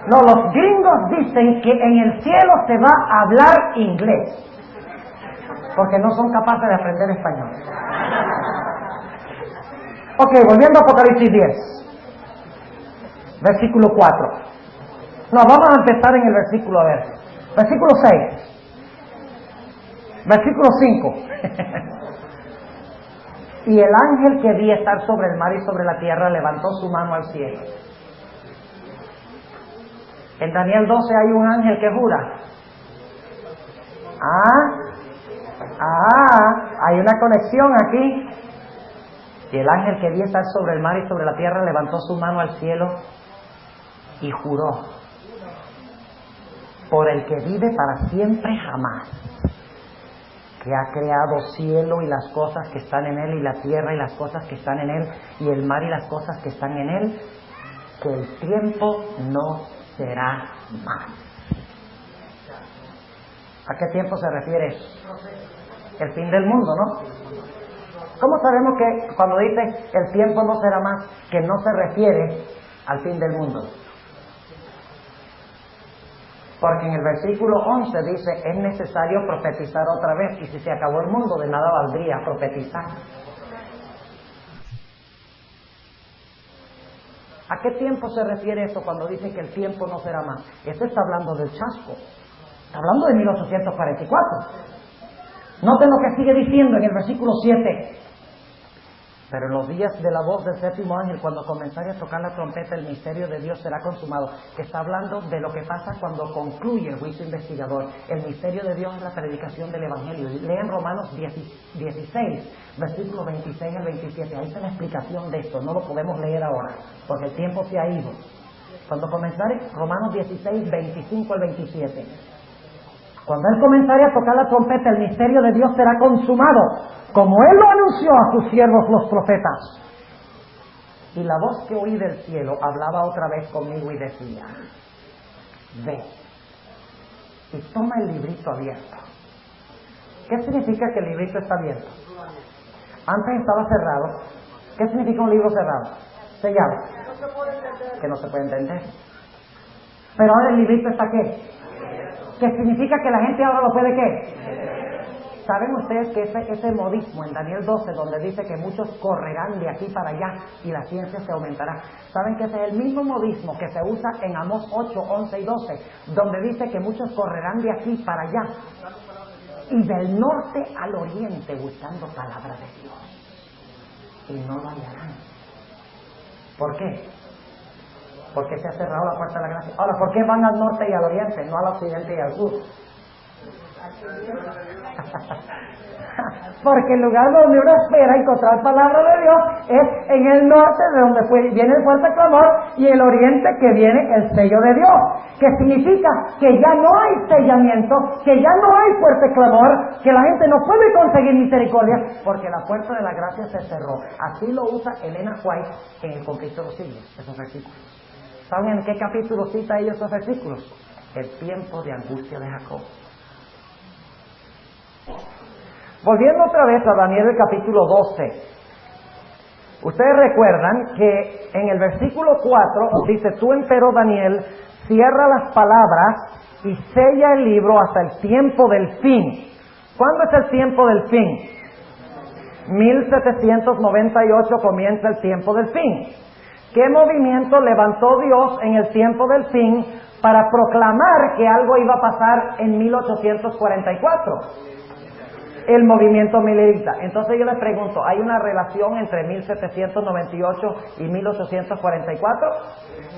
No, los gringos dicen que en el cielo se va a hablar inglés, porque no son capaces de aprender español. Ok, volviendo a Apocalipsis 10, versículo 4. No, vamos a empezar en el versículo, a ver, versículo 6, versículo 5. Y el ángel que vi estar sobre el mar y sobre la tierra levantó su mano al cielo. En Daniel 12 hay un ángel que jura. Hay una conexión aquí. Y el ángel que vi estar sobre el mar y sobre la tierra levantó su mano al cielo y juró por el que vive para siempre jamás, que ha creado cielo y las cosas que están en él, y la tierra y las cosas que están en él, y el mar y las cosas que están en él, que el tiempo no será más. ¿A qué tiempo se refiere eso? El fin del mundo, ¿no? ¿Cómo sabemos que cuando dice el tiempo no será más, que no se refiere al fin del mundo? Porque en el versículo 11 dice, es necesario profetizar otra vez, y si se acabó el mundo, de nada valdría profetizar. ¿A qué tiempo se refiere eso cuando dice que el tiempo no será más? Esto está hablando del chasco. Está hablando de 1844. Noten lo que sigue diciendo en el versículo 7. Pero en los días de la voz del séptimo ángel, cuando comenzare a tocar la trompeta, el misterio de Dios será consumado. Está hablando de lo que pasa cuando concluye el juicio investigador. El misterio de Dios es la predicación del Evangelio. Lean Romanos 16, versículos 26 al 27. Ahí está la explicación de esto. No lo podemos leer ahora, porque el tiempo se ha ido. Cuando comenzare, Romanos 16, 25 al 27. Cuando Él comenzare a tocar la trompeta, el misterio de Dios será consumado, como Él lo anunció a sus siervos los profetas. Y la voz que oí del cielo hablaba otra vez conmigo y decía: ve y toma el librito abierto. ¿Qué significa que el librito está abierto? Antes estaba cerrado. ¿Qué significa un libro cerrado? Sellado. Que no se puede entender. Pero ahora el librito está ¿qué? ¿Qué significa que la gente ahora lo puede qué? ¿Saben ustedes que ese modismo en Daniel 12, donde dice que muchos correrán de aquí para allá y la ciencia se aumentará? ¿Saben que ese es el mismo modismo que se usa en Amós 8, 11 y 12, donde dice que muchos correrán de aquí para allá y del norte al oriente buscando palabra de Dios y no lo hallarán? ¿Por qué? Porque se ha cerrado la puerta de la gracia. Ahora, ¿por qué van al norte y al oriente, no al occidente y al sur? Porque el lugar donde uno espera encontrar palabra de Dios es en el norte, de donde viene el fuerte clamor, y el oriente, que viene el sello de Dios, que significa que ya no hay sellamiento, que ya no hay fuerte clamor, que la gente no puede conseguir misericordia, porque la puerta de la gracia se cerró. Así lo usa Elena White en El Conflicto de los Siglos, esos versículos. ¿Saben en qué capítulo cita ella esos versículos? El tiempo de angustia de Jacob. Volviendo otra vez a Daniel, el capítulo 12. Ustedes recuerdan que en el versículo 4 dice: tú, empero Daniel, cierra las palabras y sella el libro hasta el tiempo del fin. ¿Cuándo es el tiempo del fin? 1798 comienza el tiempo del fin. ¿Qué movimiento levantó Dios en el tiempo del fin para proclamar que algo iba a pasar en 1844? El movimiento milerita. Entonces yo les pregunto, ¿hay una relación entre 1798 y 1844?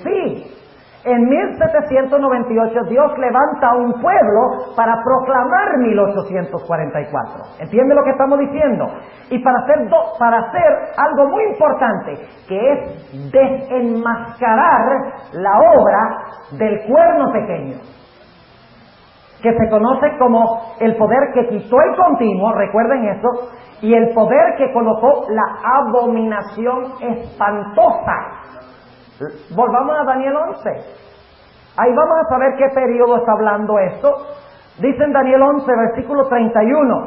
Sí. En 1798 Dios levanta a un pueblo para proclamar 1844. ¿Entiende lo que estamos diciendo? Y para hacer algo muy importante, que es desenmascarar la obra del cuerno pequeño, que se conoce como el poder que quitó el continuo, recuerden eso, y el poder que colocó la abominación espantosa. Volvamos a Daniel 11. Ahí vamos a saber qué periodo está hablando esto. Dice en Daniel 11, versículo 31,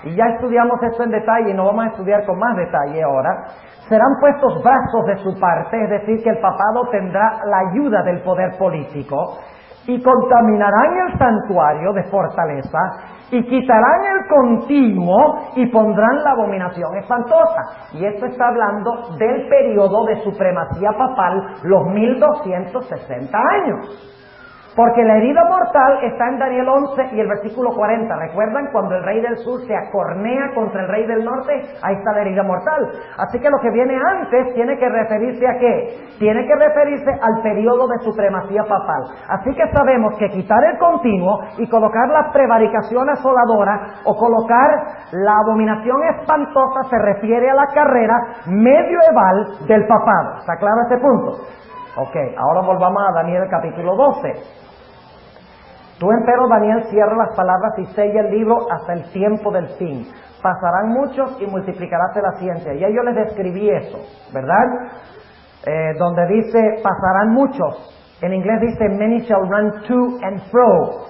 y ya estudiamos esto en detalle y no vamos a estudiar con más detalle ahora. Serán puestos brazos de su parte, es decir, que el papado tendrá la ayuda del poder político, y contaminarán el santuario de fortaleza, y quitarán el continuo, y pondrán la abominación espantosa. Y esto está hablando del periodo de supremacía papal, los 1260 años. Porque la herida mortal está en Daniel 11 y el versículo 40. ¿Recuerdan cuando el rey del sur se acornea contra el rey del norte? Ahí está la herida mortal. Así que lo que viene antes tiene que referirse ¿a qué? Tiene que referirse al periodo de supremacía papal. Así que sabemos que quitar el continuo y colocar la prevaricación asoladora o colocar la abominación espantosa se refiere a la carrera medieval del papado. ¿Está claro este punto? Ok, ahora volvamos a Daniel capítulo 12. Tú, empero Daniel, cierra las palabras y sella el libro hasta el tiempo del fin. Pasarán muchos y multiplicaráse la ciencia. Ya yo les describí eso, ¿verdad? Donde dice, pasarán muchos. En inglés dice, many shall run to and fro.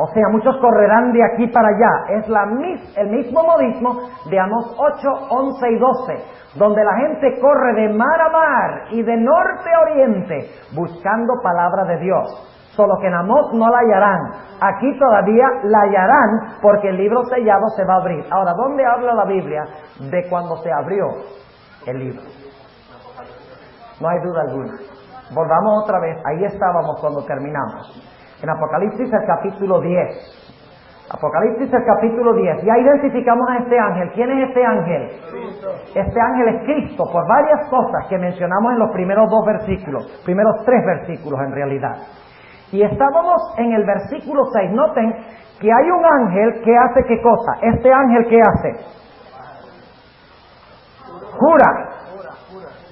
O sea, muchos correrán de aquí para allá. Es el mismo modismo de Amós 8, 11 y 12, donde la gente corre de mar a mar y de norte a oriente buscando palabra de Dios. Solo que en Amós no la hallarán. Aquí todavía la hallarán porque el libro sellado se va a abrir. Ahora, ¿dónde habla la Biblia de cuando se abrió el libro? No hay duda alguna. Volvamos otra vez. Ahí estábamos cuando terminamos. En Apocalipsis el capítulo 10. Apocalipsis el capítulo 10. Ya identificamos a este ángel. ¿Quién es este ángel? Este ángel es Cristo, por varias cosas que mencionamos en los primeros 2 versículos, primeros 3 versículos en realidad. Y estábamos en el versículo 6. Noten que hay un ángel que hace ¿qué cosa? Este ángel ¿qué hace? Jura.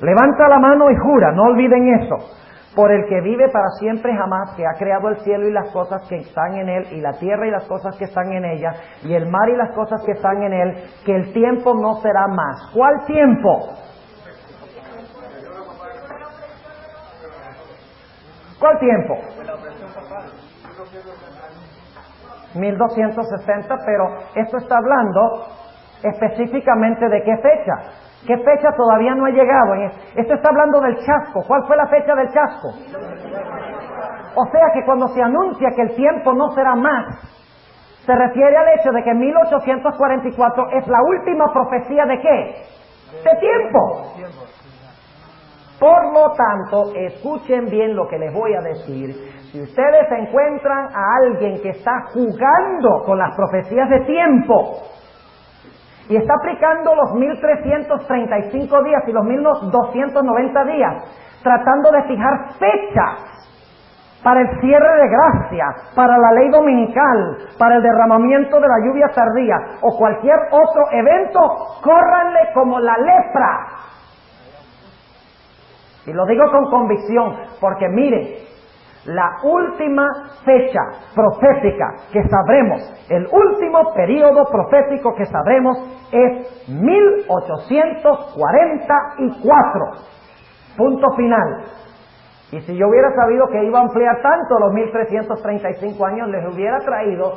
Levanta la mano y jura, no olviden eso. Por el que vive para siempre jamás, que ha creado el cielo y las cosas que están en él, y la tierra y las cosas que están en ella, y el mar y las cosas que están en él, que el tiempo no será más. ¿Cuál tiempo? ¿Cuál tiempo? 1260, pero esto está hablando específicamente de qué fecha. ¿Qué fecha todavía no ha llegado? Esto está hablando del chasco. ¿Cuál fue la fecha del chasco? O sea que cuando se anuncia que el tiempo no será más, se refiere al hecho de que 1844 es la última profecía ¿de qué? De tiempo. Por lo tanto, escuchen bien lo que les voy a decir. Si ustedes encuentran a alguien que está jugando con las profecías de tiempo y está aplicando los 1335 días y los 1290 días, tratando de fijar fechas para el cierre de gracia, para la ley dominical, para el derramamiento de la lluvia tardía o cualquier otro evento, córranle como la lepra. Y lo digo con convicción, porque miren, la última fecha profética que sabremos, el último periodo profético que sabremos es 1844. Punto final. Y si yo hubiera sabido que iba a ampliar tanto los 1335 años, les hubiera traído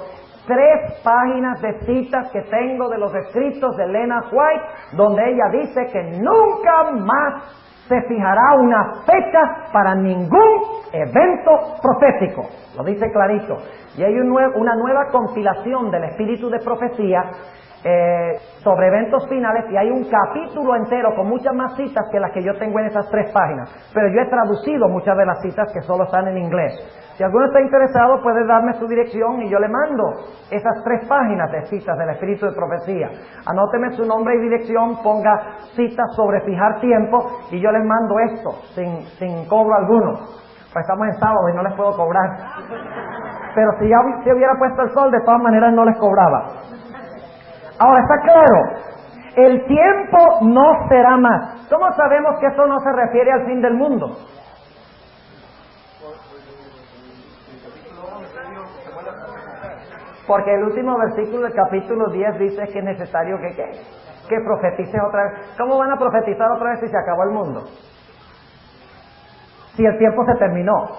3 páginas de citas que tengo de los escritos de Elena White, donde ella dice que nunca más se fijará una fecha para ningún evento profético. Lo dice clarito. Y hay una nueva compilación del espíritu de profecía sobre eventos finales, y hay un capítulo entero con muchas más citas que las que yo tengo en esas 3 páginas. Pero yo he traducido muchas de las citas que solo están en inglés. Si alguno está interesado, puede darme su dirección y yo le mando esas 3 páginas de citas del espíritu de profecía. Anóteme su nombre y dirección, ponga citas sobre fijar tiempo y yo les mando esto sin cobro alguno. Pues estamos en sábado y no les puedo cobrar. Pero si ya se hubiera puesto el sol, de todas maneras no les cobraba. Ahora, está claro, el tiempo no será más. ¿Cómo sabemos que esto no se refiere al fin del mundo? Porque el último versículo del capítulo 10 dice que es necesario que profetices otra vez. ¿Cómo van a profetizar otra vez si se acabó el mundo? Si el tiempo se terminó.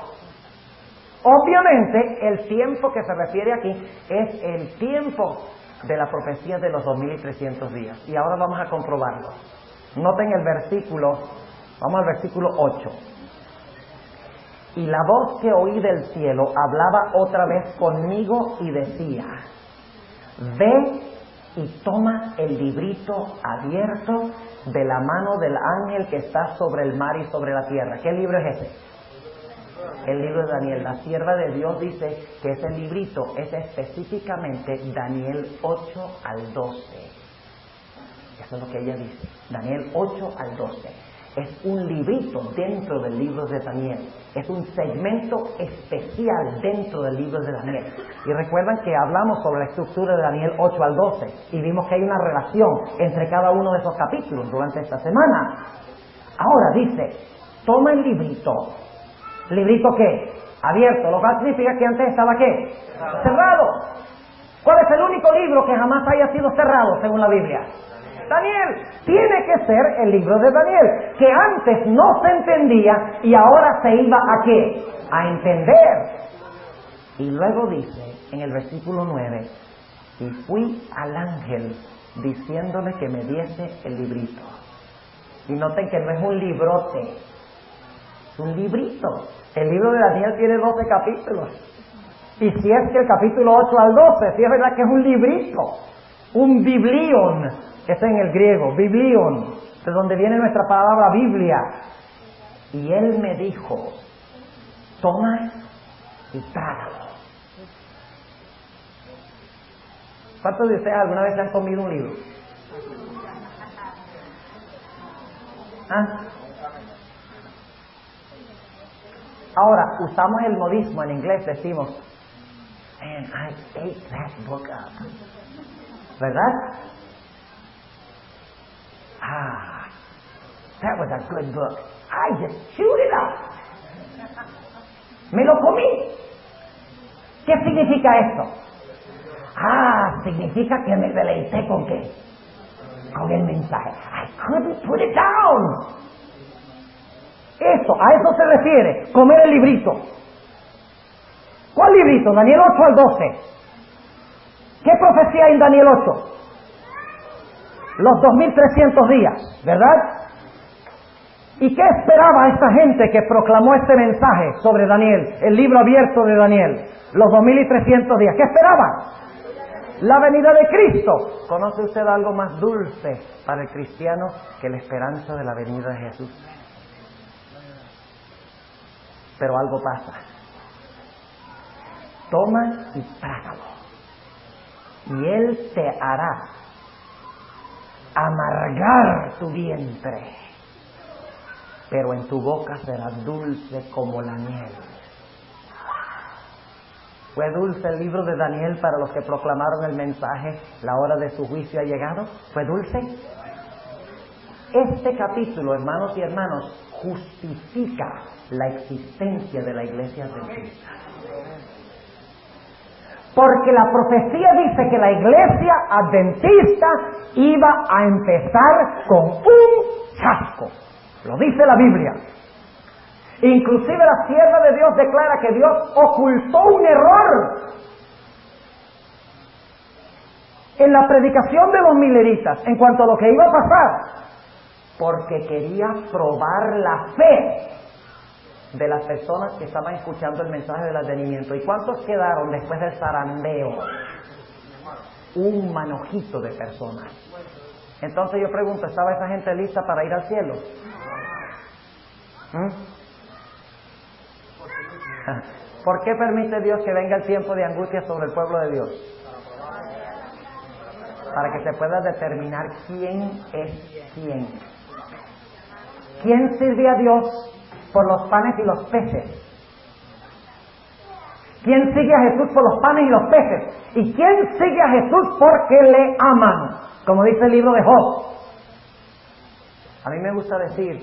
Obviamente, el tiempo que se refiere aquí es el tiempo de la profecía de los 2300 días. Y ahora vamos a comprobarlo. Noten el versículo, vamos al versículo 8. Y la voz que oí del cielo hablaba otra vez conmigo y decía: ve y toma el librito abierto de la mano del ángel que está sobre el mar y sobre la tierra. ¿Qué libro es ese? El libro de Daniel. La sierva de Dios dice que ese librito es específicamente Daniel 8 al 12. Eso es lo que ella dice. Daniel 8 al 12. Es un librito dentro del libro de Daniel. Es un segmento especial dentro del libro de Daniel. Y recuerdan que hablamos sobre la estructura de Daniel 8 al 12 y vimos que hay una relación entre cada uno de esos capítulos durante esta semana. Ahora dice, toma el librito. ¿Librito qué? Abierto, lo cual significa que antes estaba ¿qué? Cerrado. ¿Cuál es el único libro que jamás haya sido cerrado según la Biblia? Daniel. Tiene que ser el libro de Daniel, que antes no se entendía y ahora se iba ¿a qué? A entender. Y luego dice en el versículo 9, y fui al ángel diciéndole que me diese el librito. Y noten que no es un librote, es un librito. El libro de Daniel tiene 12 capítulos. Y si es que el capítulo 8 al 12, si es verdad que es un librito, un biblión, ese en el griego, biblión, de donde viene nuestra palabra Biblia. Y él me dijo, toma y trágalo. ¿Cuántos de ustedes alguna vez han comido un libro? ¿Ah? Ahora, usamos el modismo en inglés, decimos, man, I ate that book up. ¿Verdad? That was a good book. I just chewed it up. Me lo comí. ¿Qué significa esto? Significa que me deleité con qué? Con el mensaje. I couldn't put it down. Eso, a eso se refiere, comer el librito. ¿Cuál librito? Daniel 8 al 12. ¿Qué profecía hay en Daniel 8? Los 2300 días, ¿verdad? ¿Y qué esperaba esta gente que proclamó este mensaje sobre Daniel, el libro abierto de Daniel? Los 2300 días. ¿Qué esperaban? La venida de Cristo. ¿Conoce usted algo más dulce para el cristiano que la esperanza de la venida de Jesús? Pero algo pasa. Toma y trágalo. Y Él te hará amargar tu vientre, pero en tu boca será dulce como la miel. ¿Fue dulce el libro de Daniel para los que proclamaron el mensaje, la hora de su juicio ha llegado? ¿Fue dulce? Este capítulo, hermanos y hermanas, justifica la existencia de la iglesia adventista. Porque la profecía dice que la iglesia adventista iba a empezar con un chasco. Lo dice la Biblia. Inclusive la sierva de Dios declara que Dios ocultó un error en la predicación de los mileritas en cuanto a lo que iba a pasar, porque quería probar la fe de las personas que estaban escuchando el mensaje del advenimiento. ¿Y cuántos quedaron después del zarandeo? Un manojito de personas. Entonces yo pregunto, ¿estaba esa gente lista para ir al cielo? ¿Por qué permite Dios que venga el tiempo de angustia sobre el pueblo de Dios? Para que se pueda determinar quién es quién. ¿Quién sirve a Dios por los panes y los peces? ¿Quién sigue a Jesús por los panes y los peces? ¿Y quién sigue a Jesús porque le aman? Como dice el libro de Job. A mí me gusta decir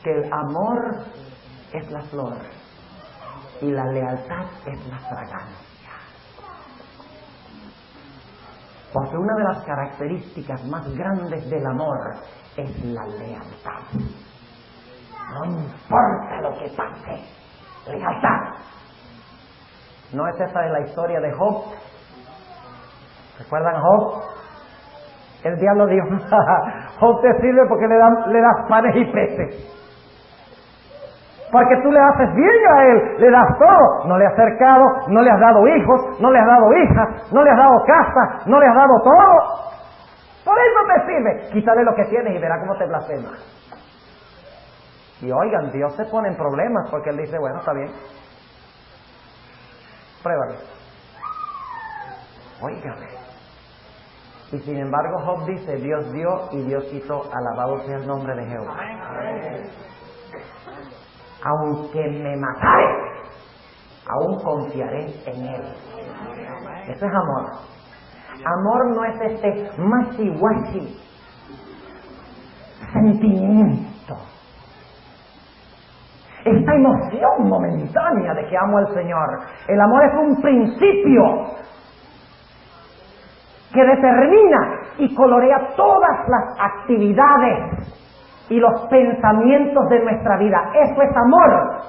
que el amor es la flor y la lealtad es la fragancia. Porque una de las características más grandes del amor es la lealtad. No importa lo que pase, lealtad. ¿No es esa de la historia de Job? ¿Recuerdan a Job? El diablo dijo, Job te sirve porque le das panes y peces. Porque tú le haces bien a él, le das todo. No le has cercado, no le has dado hijos, no le has dado hijas, no le has dado casa, no le has dado todo. Por eso te sirve. Quítale lo que tienes y verá cómo te blasfema. Y oigan, Dios se pone en problemas porque Él dice, bueno, está bien. Pruébalo. Óigame. Y sin embargo Job dice, Dios dio y Dios quitó, alabado sea el nombre de Jehová. Aunque me matare, aún confiaré en Él. Eso es amor. Amor no es este machi-guachi sentimiento, esta emoción momentánea de que amo al Señor. El amor es un principio que determina y colorea todas las actividades y los pensamientos de nuestra vida. Eso es amor.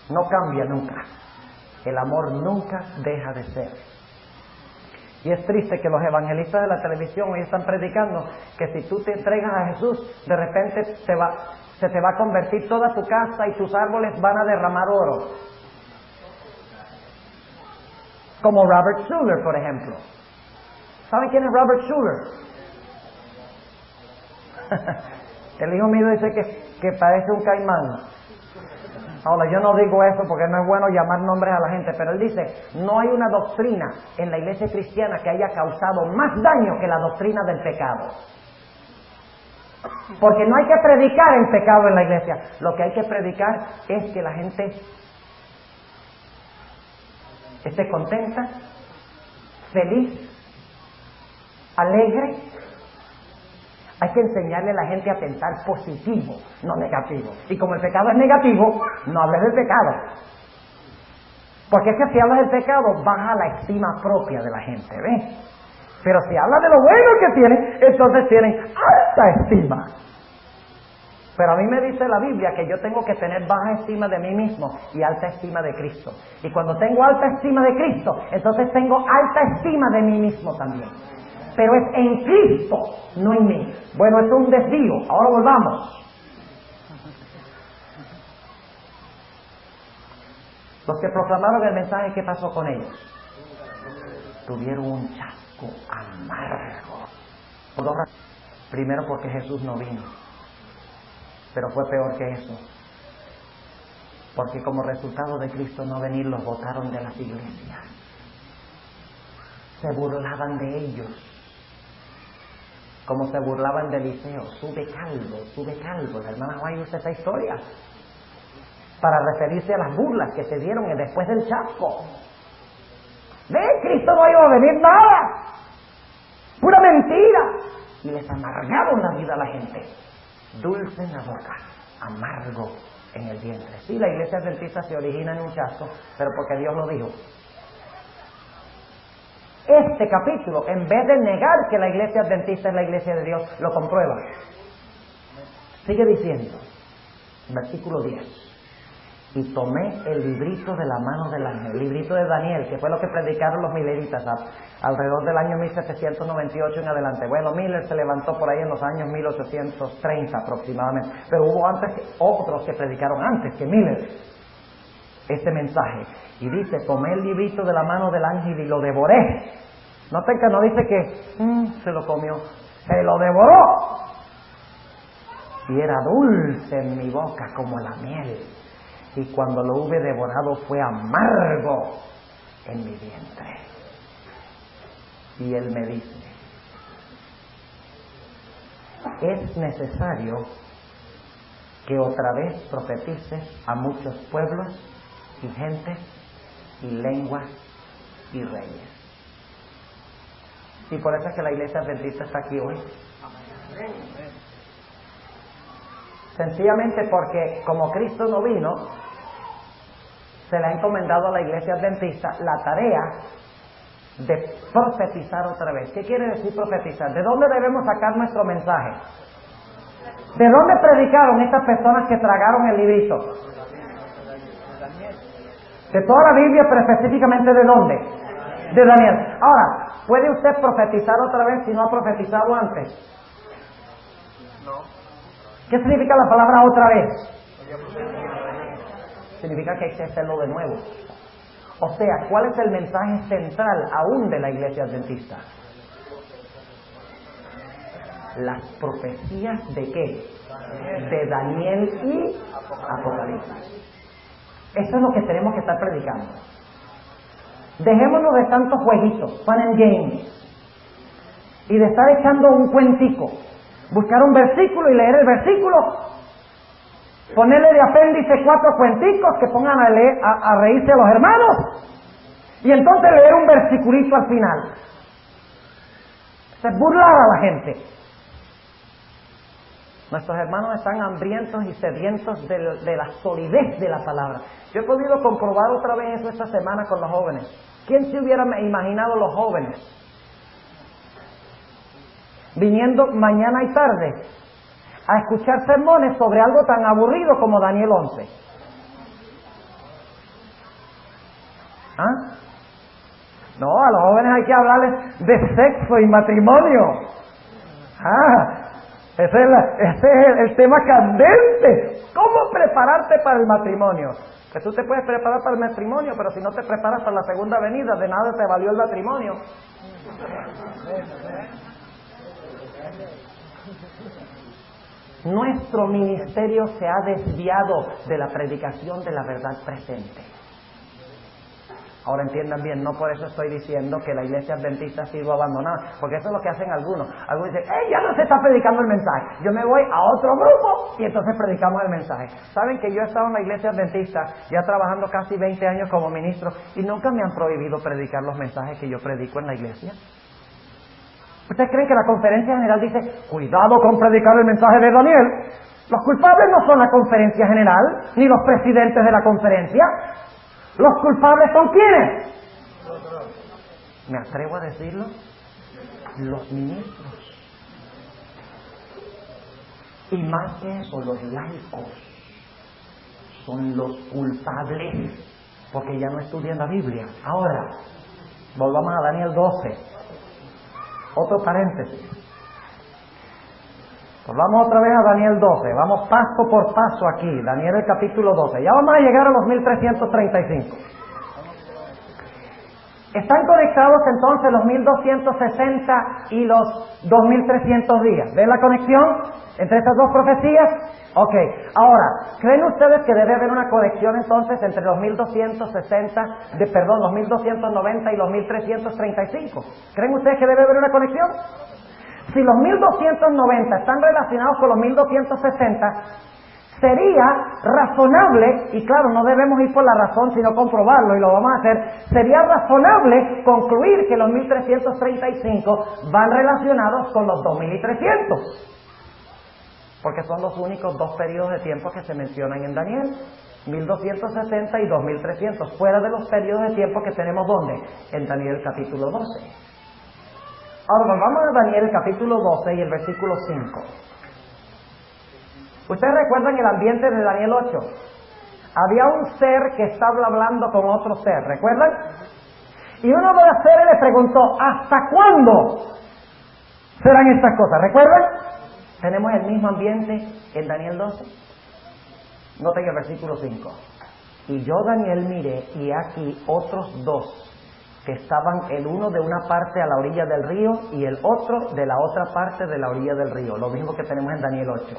No cambia nunca. El amor nunca deja de ser. Y es triste que los evangelistas de la televisión hoy están predicando que si tú te entregas a Jesús, de repente se te va a convertir toda tu casa y tus árboles van a derramar oro. Como Robert Schuller, por ejemplo. ¿Saben quién es Robert Schuller? El hijo mío dice que parece un caimán. Ahora, yo no digo eso porque no es bueno llamar nombres a la gente, pero él dice, no hay una doctrina en la iglesia cristiana que haya causado más daño que la doctrina del pecado. Porque no hay que predicar el pecado en la iglesia. Lo que hay que predicar es que la gente esté contenta, feliz, alegre. Hay que enseñarle a la gente a pensar positivo, no negativo. Y como el pecado es negativo, no hables del pecado. Porque es que si hablas del pecado, baja la estima propia de la gente, ¿ves? Pero si hablas de lo bueno que tienen, entonces tienen alta estima. Pero a mí me dice la Biblia que yo tengo que tener baja estima de mí mismo y alta estima de Cristo. Y cuando tengo alta estima de Cristo, entonces tengo alta estima de mí mismo también. Pero es en Cristo, no en mí. Bueno, esto es un desvío. Ahora volvamos. Los que proclamaron el mensaje, ¿qué pasó con ellos? Tuvieron un chasco amargo. Por dos razones. Primero, porque Jesús no vino. Pero fue peor que eso. Porque como resultado de Cristo no venir, los botaron de las iglesias. Se burlaban de ellos. Como se burlaban de Eliseo, sube calvo. La hermana White usa esa historia para referirse a las burlas que se dieron después del chasco. ¿Ve? Cristo no iba a venir nada, pura mentira. Y les amargaron la vida a la gente. Dulce en la boca, amargo en el vientre. Sí, la iglesia adventista se origina en un chasco, pero porque Dios lo dijo. Este capítulo, en vez de negar que la iglesia adventista es la iglesia de Dios, lo comprueba. Sigue diciendo, versículo 10. Y tomé el librito de la mano del ángel, el librito de Daniel, que fue lo que predicaron los mileritas alrededor del año 1798 en adelante. Bueno, Miller se levantó por ahí en los años 1830 aproximadamente, pero hubo otros que predicaron antes que Miller este mensaje. Y dice, tomé el librito de la mano del ángel y lo devoré. Noten que no dice que se lo comió, se lo devoró. Y era dulce en mi boca como la miel. Y cuando lo hube devorado fue amargo en mi vientre. Y él me dice, es necesario que otra vez profetices a muchos pueblos y gentes y lenguas y reyes. Y por eso es que la iglesia adventista está aquí hoy. Sencillamente porque como Cristo no vino, se le ha encomendado a la iglesia adventista la tarea de profetizar otra vez. ¿Qué quiere decir profetizar? ¿De dónde debemos sacar nuestro mensaje? ¿De dónde predicaron estas personas que tragaron el librito? De toda la Biblia, pero específicamente ¿de dónde? De Daniel. Ahora, ¿puede usted profetizar otra vez si no ha profetizado antes? No. ¿Qué significa la palabra otra vez? Significa que hay que hacerlo de nuevo. O sea, ¿cuál es el mensaje central aún de la iglesia adventista? Las profecías ¿de qué? De Daniel y Apocalipsis. Eso es lo que tenemos que estar predicando. Dejémonos de tantos jueguitos, fun and games, y de estar echando un cuentico. Buscar un versículo y leer el versículo, ponerle de apéndice 4 cuenticos que pongan a reírse a los hermanos, y entonces leer un versiculito al final. Se burlar a la gente. Nuestros hermanos están hambrientos y sedientos de la solidez de la palabra. Yo he podido comprobar otra vez eso esta semana con los jóvenes. ¿Quién se hubiera imaginado los jóvenes viniendo mañana y tarde a escuchar sermones sobre algo tan aburrido como Daniel 11? ¿Ah? No, a los jóvenes hay que hablarles de sexo y matrimonio. Ese es el tema candente. ¿Cómo prepararte para el matrimonio? Que tú te puedes preparar para el matrimonio, pero si no te preparas para la segunda venida, de nada te valió el matrimonio. Nuestro ministerio se ha desviado de la predicación de la verdad presente. Ahora entiendan bien, no por eso estoy diciendo que la iglesia adventista ha sido abandonada, porque eso es lo que hacen algunos. Algunos dicen, ya no se está predicando el mensaje, yo me voy a otro grupo y entonces predicamos el mensaje. Saben que yo he estado en la iglesia adventista ya trabajando casi 20 años como ministro y nunca me han prohibido predicar los mensajes que yo predico en la iglesia. ¿Ustedes creen que la conferencia general dice, cuidado con predicar el mensaje de Daniel? Los culpables no son la conferencia general, ni los presidentes de la conferencia. ¿Los culpables son quiénes? ¿Me atrevo a decirlo? Los ministros. Y más que eso, los laicos son los culpables, porque ya no estudian la Biblia. Ahora, volvamos a Daniel 12. Otro paréntesis. Volvamos otra vez a Daniel 12, vamos paso por paso aquí, Daniel el capítulo 12, ya vamos a llegar a los 1335. Están conectados entonces los 1260 y los 2300 días. ¿Ven la conexión entre estas dos profecías? Ok, ahora, ¿creen ustedes que debe haber una conexión entonces entre los 1290 y los 1335? ¿Creen ustedes que debe haber una conexión? Si los 1290 están relacionados con los 1260, sería razonable, y claro, no debemos ir por la razón sino comprobarlo, y lo vamos a hacer, sería razonable concluir que los 1335 van relacionados con los 2300, porque son los únicos dos periodos de tiempo que se mencionan en Daniel, 1260 y 2300, fuera de los periodos de tiempo que tenemos ¿dónde? En Daniel capítulo 12. Ahora vamos a Daniel capítulo 12 y el versículo 5. ¿Ustedes recuerdan el ambiente de Daniel 8? Había un ser que estaba hablando con otro ser, ¿recuerdan? Y uno de los seres le preguntó, ¿hasta cuándo serán estas cosas? ¿Recuerdan? Tenemos el mismo ambiente en Daniel 12. Noten el versículo 5. Y yo, Daniel, miré, y aquí otros dos que estaban el uno de una parte a la orilla del río y el otro de la otra parte de la orilla del río, lo mismo que tenemos en Daniel 8.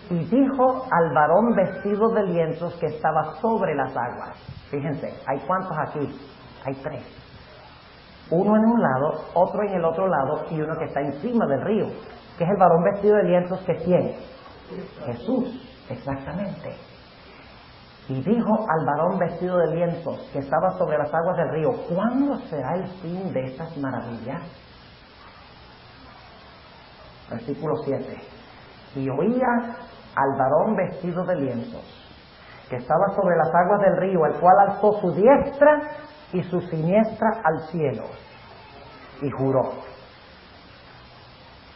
Y dijo al varón vestido de lienzos que estaba sobre las aguas. Fíjense, ¿hay cuántos aquí? Hay 3. Uno en un lado, otro en el otro lado y uno que está encima del río, que es el varón vestido de lienzos, que es ¿quién? Jesús, exactamente. Y dijo al varón vestido de lienzos que estaba sobre las aguas del río, ¿cuándo será el fin de estas maravillas? Versículo 7. Y oía al varón vestido de lienzos que estaba sobre las aguas del río, el cual alzó su diestra y su siniestra al cielo y juró.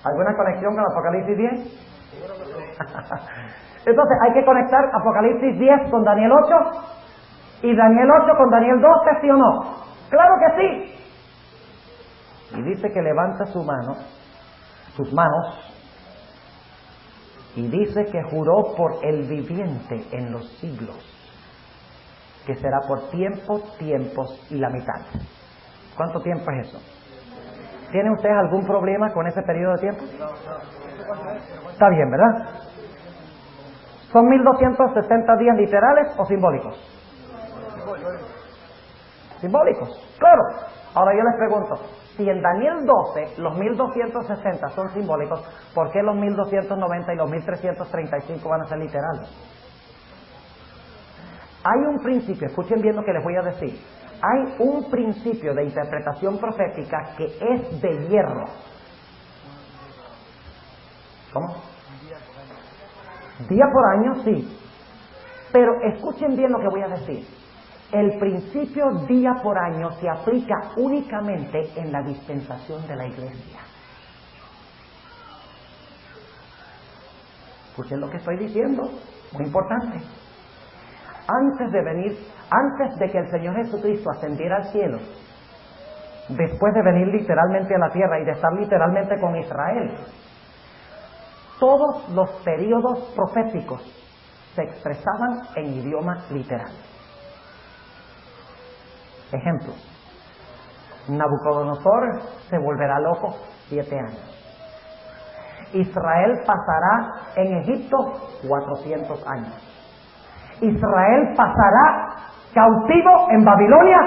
¿Alguna conexión con Apocalipsis 10? Entonces hay que conectar Apocalipsis 10 con Daniel 8 y Daniel 8 con Daniel 12, ¿sí o no? ¡Claro que sí! Y dice que levanta sus manos, y dice que juró por el viviente en los siglos, que será por tiempos y la mitad. ¿Cuánto tiempo es eso? ¿Tienen ustedes algún problema con ese periodo de tiempo? Está bien, ¿verdad? ¿Son 1260 días literales o simbólicos? Simbólicos, claro. Ahora yo les pregunto, si en Daniel 12 los 1260 son simbólicos, ¿por qué los 1290 y los 1335 van a ser literales? Hay un principio, escuchen bien lo que les voy a decir. Hay un principio de interpretación profética que es de hierro. ¿Cómo? Día por año, sí. Pero escuchen bien lo que voy a decir. El principio día por año se aplica únicamente en la dispensación de la iglesia. Escuchen lo que estoy diciendo, muy importante. Antes de que el Señor Jesucristo ascendiera al cielo, después de venir literalmente a la tierra y de estar literalmente con Israel, todos los periodos proféticos se expresaban en idioma literal. Ejemplo, Nabucodonosor se volverá loco 7 años. Israel pasará en Egipto 400 años. Israel pasará cautivo en Babilonia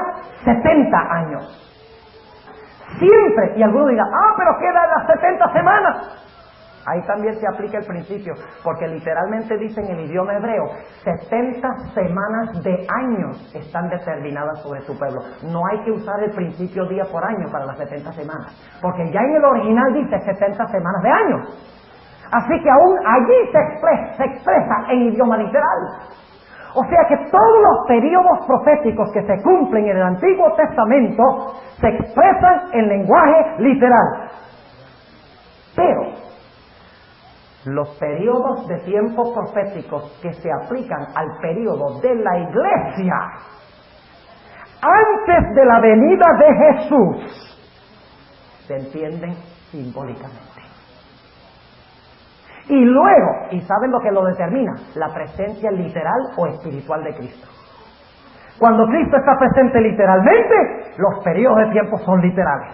70 años. Siempre, y algunos dirán, pero quedan las 70 semanas. Ahí también se aplica el principio, porque literalmente dice en el idioma hebreo, 70 semanas de años están determinadas sobre tu pueblo. No hay que usar el principio día por año para las 70 semanas, porque ya en el original dice 70 semanas de años. Así que aún allí se expresa en idioma literal. O sea que todos los periodos proféticos que se cumplen en el Antiguo Testamento se expresan en lenguaje literal. Pero los periodos de tiempo proféticos que se aplican al periodo de la iglesia antes de la venida de Jesús se entienden simbólicamente. Y luego, ¿y saben lo que lo determina? La presencia literal o espiritual de Cristo. Cuando Cristo está presente literalmente, los periodos de tiempo son literales.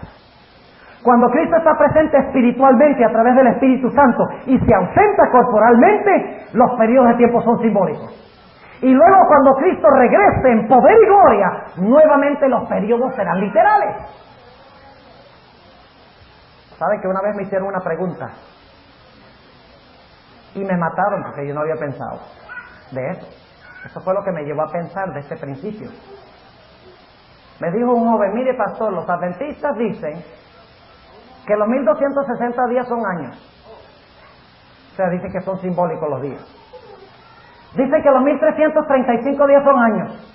Cuando Cristo está presente espiritualmente a través del Espíritu Santo y se ausenta corporalmente, los periodos de tiempo son simbólicos. Y luego cuando Cristo regrese en poder y gloria, nuevamente los periodos serán literales. ¿Saben que una vez me hicieron una pregunta? Y me mataron porque yo no había pensado de eso. Eso fue lo que me llevó a pensar de este principio. Me dijo un joven, mire pastor, los adventistas dicen que los 1260 días son años. O sea, dicen que son simbólicos los días. Dicen que los 1335 días son años.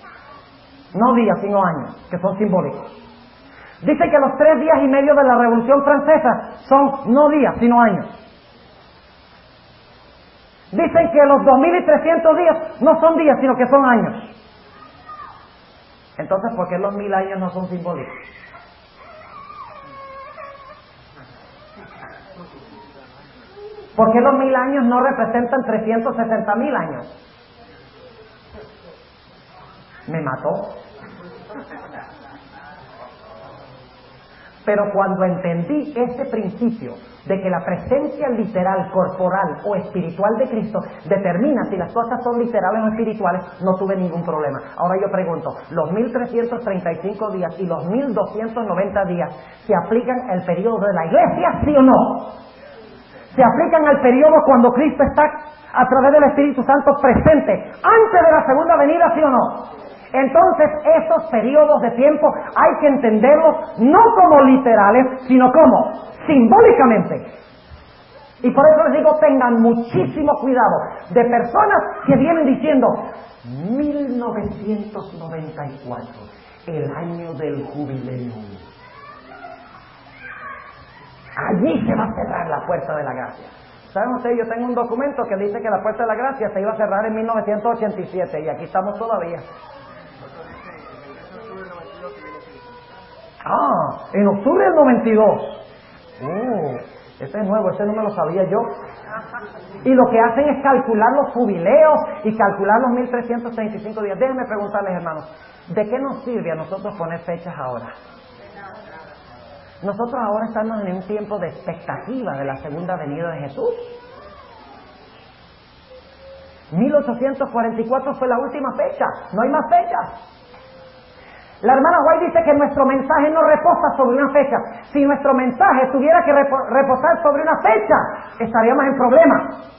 No días, sino años, que son simbólicos. Dicen que los 3 días y medio de la Revolución Francesa son no días, sino años. Dicen que los 2300 días no son días, sino que son años. Entonces, ¿por qué los 1000 años no son simbólicos? ¿Por qué los 1000 años no representan 360.000 años? Me mató. Pero cuando entendí ese principio de que la presencia literal, corporal o espiritual de Cristo determina si las cosas son literales o espirituales, no tuve ningún problema. Ahora yo pregunto, ¿los 1335 días y los 1290 días se aplican al periodo de la iglesia, sí o no? ¿Se aplican al periodo cuando Cristo está a través del Espíritu Santo presente antes de la segunda venida, sí o no? Entonces esos periodos de tiempo hay que entenderlos no como literales, sino como simbólicamente. Y por eso les digo, tengan muchísimo cuidado de personas que vienen diciendo 1994, el año del jubileo. Allí se va a cerrar la puerta de la gracia. ¿Saben ustedes? Yo tengo un documento que dice que la puerta de la gracia se iba a cerrar en 1987 y aquí estamos todavía. En octubre del 92. Ese es nuevo, ese no me lo sabía yo. Y lo que hacen es calcular los jubileos y calcular los 1335 días. Déjenme preguntarles, hermanos, ¿de qué nos sirve a nosotros poner fechas ahora? Nosotros ahora estamos en un tiempo de expectativa de la segunda venida de Jesús. 1844 fue la última fecha, no hay más fechas. La hermana White dice que nuestro mensaje no reposa sobre una fecha. Si nuestro mensaje tuviera que reposar sobre una fecha, estaríamos en problemas.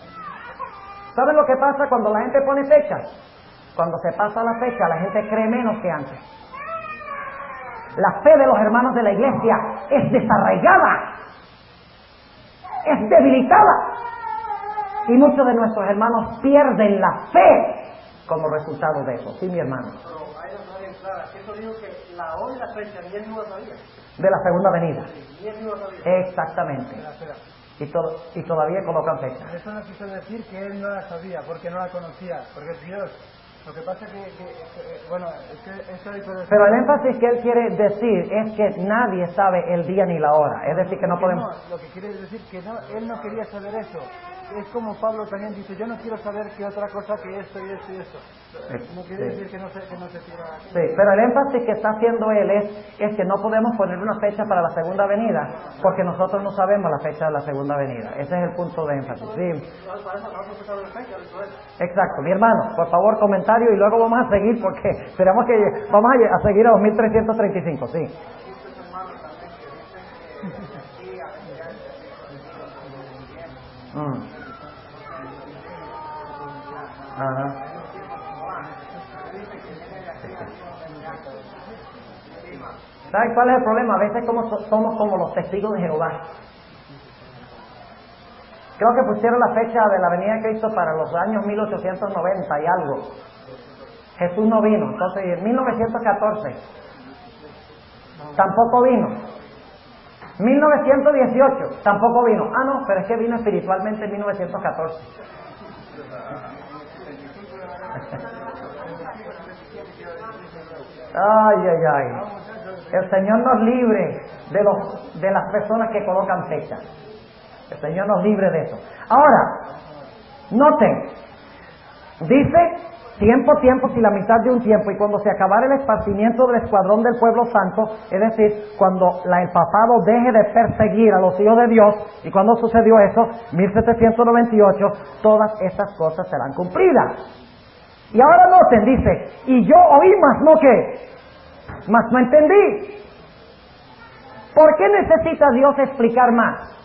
¿Saben lo que pasa cuando la gente pone fechas? Cuando se pasa la fecha, la gente cree menos que antes. La fe de los hermanos de la iglesia es desarraigada, es debilitada. Y muchos de nuestros hermanos pierden la fe como resultado de eso. Sí, mi hermano. Eso dijo que la hora y la fecha ni él no lo sabía. De la segunda venida. Sí, ni él no lo sabía. Exactamente. Y todavía colocan fecha. Eso no quiso decir que él no la sabía, porque no la conocía, porque es Dios. Lo que pasa que bueno, es que eso hay que decir. Pero el énfasis que él quiere decir es que nadie sabe el día ni la hora. Es decir, que no podemos... No, lo que quiere decir que no, él no quería saber eso. es como Pablo también dice, yo no quiero saber qué otra cosa que esto y esto y esto. No quiere decir que no se quiera... Sí, pero el énfasis que está haciendo él es que no podemos poner una fecha para la segunda venida, porque nosotros no sabemos la fecha de la segunda venida. Ese es el punto de énfasis. Sí. Exacto, mi hermano, por favor, comentario y luego vamos a seguir, porque esperamos que vamos a seguir a 2335, sí. Ajá. ¿Sabes cuál es el problema? A veces somos como los testigos de Jehová. Creo que pusieron la fecha de la venida de Cristo para los años 1890 y algo. Jesús no vino. Entonces, en 1914 tampoco vino. 1918 tampoco vino. Ah, no, pero es que vino espiritualmente en 1914. Ay, ay, ay. El Señor nos libre de las personas que colocan fechas. El Señor nos libre de eso. Ahora, noten, dice tiempo y la mitad de un tiempo, y cuando se acabara el esparcimiento del escuadrón del pueblo santo, es decir, cuando el papado deje de perseguir a los hijos de Dios, y cuando sucedió eso, 1798, todas estas cosas serán cumplidas. Y ahora noten, dice, y yo oí, mas no qué, mas no entendí. ¿Por qué necesita Dios explicar más?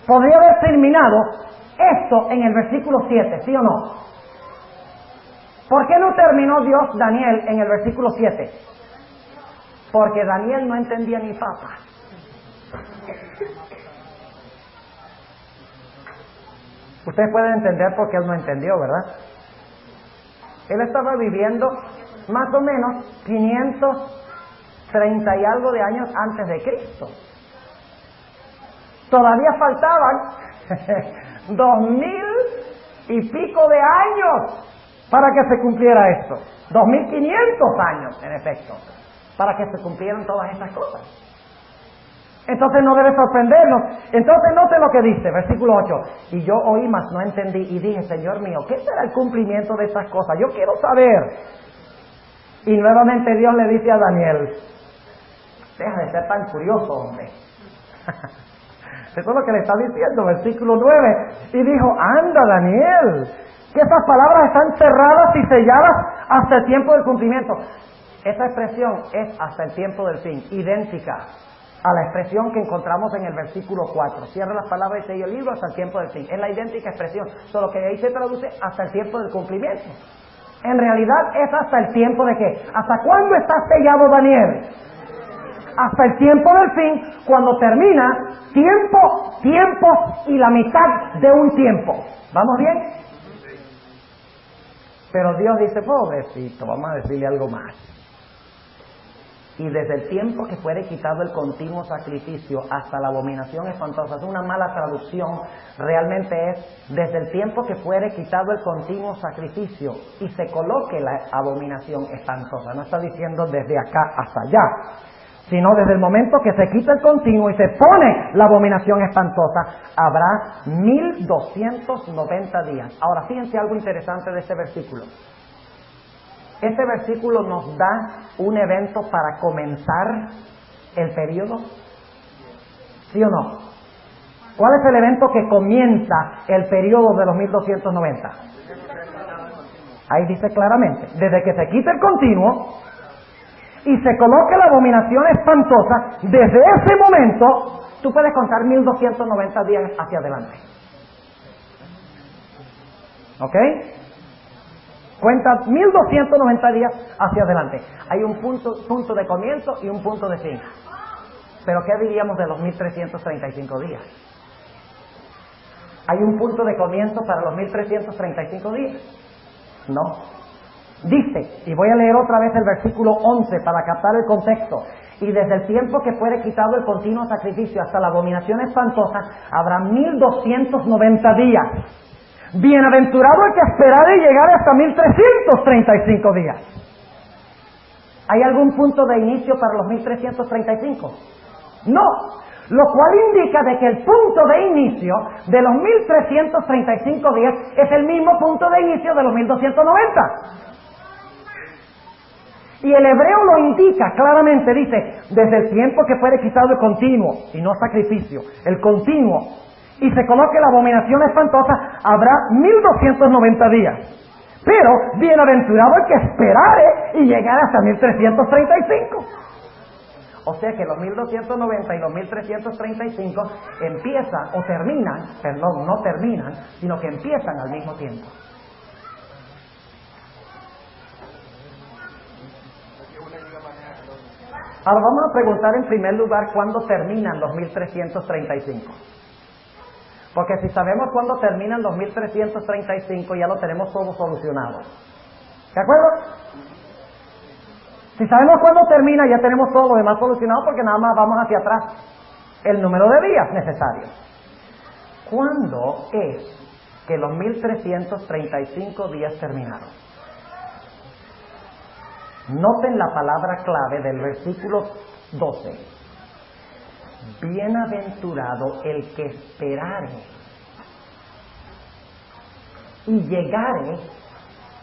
Podría haber terminado esto en el versículo 7, ¿sí o no? ¿Por qué no terminó Dios Daniel en el versículo 7? Porque Daniel no entendía ni papa. Ustedes pueden entender por qué él no entendió, ¿verdad? Él estaba viviendo más o menos 530 y algo de años antes de Cristo. Todavía faltaban 2000 y pico de años para que se cumpliera esto. 2500 años, en efecto, para que se cumplieran todas estas cosas. Entonces no debe sorprendernos. Entonces note lo que dice, versículo 8. Y yo oí, mas no entendí, y dije, Señor mío, ¿qué será el cumplimiento de estas cosas? Yo quiero saber. Y nuevamente Dios le dice a Daniel, deja de ser tan curioso, hombre. Eso es lo que le está diciendo, versículo 9. Y dijo, anda Daniel, que esas palabras están cerradas y selladas hasta el tiempo del cumplimiento. Esa expresión es hasta el tiempo del fin, idéntica a la expresión que encontramos en el versículo 4. Cierra las palabras y sella el libro hasta el tiempo del fin. Es la idéntica expresión, solo que ahí se traduce hasta el tiempo del cumplimiento. En realidad es hasta el tiempo de ¿qué? ¿Hasta cuándo está sellado Daniel? Hasta el tiempo del fin, cuando termina tiempo y la mitad de un tiempo. ¿Vamos bien? Pero Dios dice, pobrecito, vamos a decirle algo más. Y desde el tiempo que fuere quitado el continuo sacrificio hasta la abominación espantosa, es una mala traducción, realmente es desde el tiempo que fuere quitado el continuo sacrificio y se coloque la abominación espantosa. No está diciendo desde acá hasta allá, sino desde el momento que se quita el continuo y se pone la abominación espantosa, habrá 1290 días. Ahora, fíjense algo interesante de este versículo. Este versículo nos da un evento para comenzar el periodo, ¿sí o no? ¿Cuál es el evento que comienza el periodo de los 1290? Ahí dice claramente, desde que se quita el continuo y se coloque la abominación espantosa, desde ese momento tú puedes contar 1290 días hacia adelante. ¿Ok? Cuenta 1290 días hacia adelante. Hay un punto de comienzo y un punto de fin. Pero ¿qué diríamos de los 1335 días? ¿Hay un punto de comienzo para los 1335 días? No. Dice, y voy a leer otra vez el versículo 11 para captar el contexto. Y desde el tiempo que fuere quitado el continuo sacrificio hasta la abominación espantosa, habrá 1290 días. Bienaventurado el que esperare y llegare hasta 1335 días. ¿Hay algún punto de inicio para los 1335? No. Lo cual indica de que el punto de inicio de los 1335 días es el mismo punto de inicio de los 1290. Y el hebreo lo indica claramente, dice, desde el tiempo que fuere quitado el continuo, y no sacrificio, el continuo, y se coloque la abominación espantosa, habrá 1290 días. Pero bienaventurado el que esperare y llegare hasta 1335. O sea que los 1290 y los 1335 empiezan o terminan, perdón, no terminan, sino que empiezan al mismo tiempo. Ahora vamos a preguntar en primer lugar cuándo terminan los 1335. Porque si sabemos cuándo terminan los 1335 ya lo tenemos todo solucionado. ¿De acuerdo? Si sabemos cuándo termina ya tenemos todo lo demás solucionado porque nada más vamos hacia atrás el número de días necesarios. ¿Cuándo es que los 1335 días terminaron? Noten la palabra clave del versículo 12. Bienaventurado el que esperare y llegare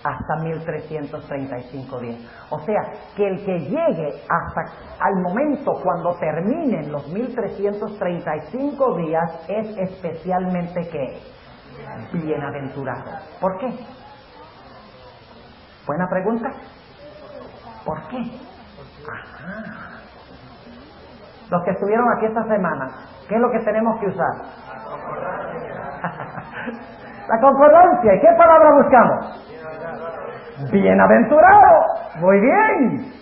hasta 1335 días. O sea, que el que llegue hasta al momento cuando terminen los 1335 días es especialmente ¿qué? Bienaventurado. ¿Por qué? Buena pregunta. ¿Por qué? Ajá. Los que estuvieron aquí esta semana, ¿qué es lo que tenemos que usar? La concordancia. ¿Y qué palabra buscamos? Bienaventurado. Muy bien.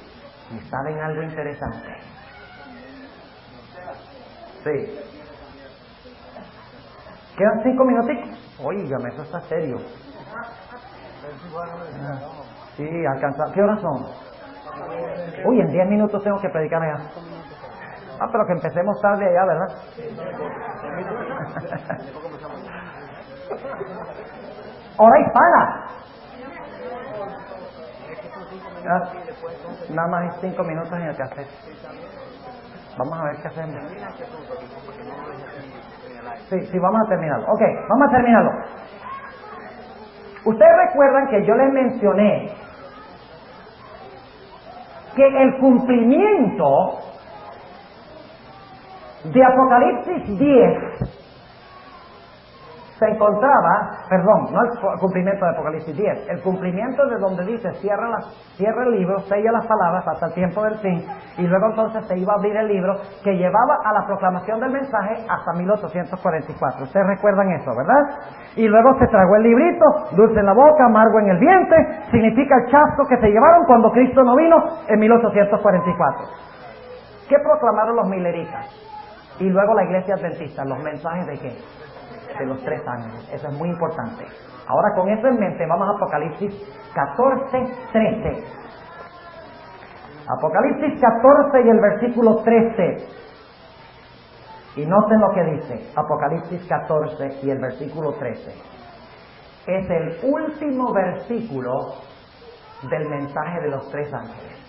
¿Y saben algo interesante? Sí. ¿Quedan 5 minutitos? Óigame, eso está serio. Sí, alcanzar. ¿Qué horas son? Uy, en 10 minutos tengo que predicar allá. Ah, pero que empecemos tarde allá, ¿verdad? Hora hispana. Nada más hay 5 minutos en el café. Vamos a ver qué hacemos. Sí, vamos a terminarlo. Ok, vamos a terminarlo. Ustedes recuerdan que yo les mencioné que el cumplimiento de Apocalipsis 10 se encontraba, perdón, no el cumplimiento de Apocalipsis 10, el cumplimiento de donde dice cierra el libro, sella las palabras hasta el tiempo del fin, y luego entonces se iba a abrir el libro que llevaba a la proclamación del mensaje hasta 1844. Ustedes recuerdan eso, ¿verdad? Y luego se tragó el librito, dulce en la boca, amargo en el vientre, significa el chasco que se llevaron cuando Cristo no vino en 1844. ¿Qué proclamaron los mileritas? Y luego la iglesia adventista, los mensajes de ¿qué? De los 3 ángeles. Eso es muy importante. Ahora con eso en mente vamos a Apocalipsis 14:13. Apocalipsis 14 y el versículo 13. Y noten lo que dice Apocalipsis 14 y el versículo 13. Es el último versículo del mensaje de los 3 ángeles.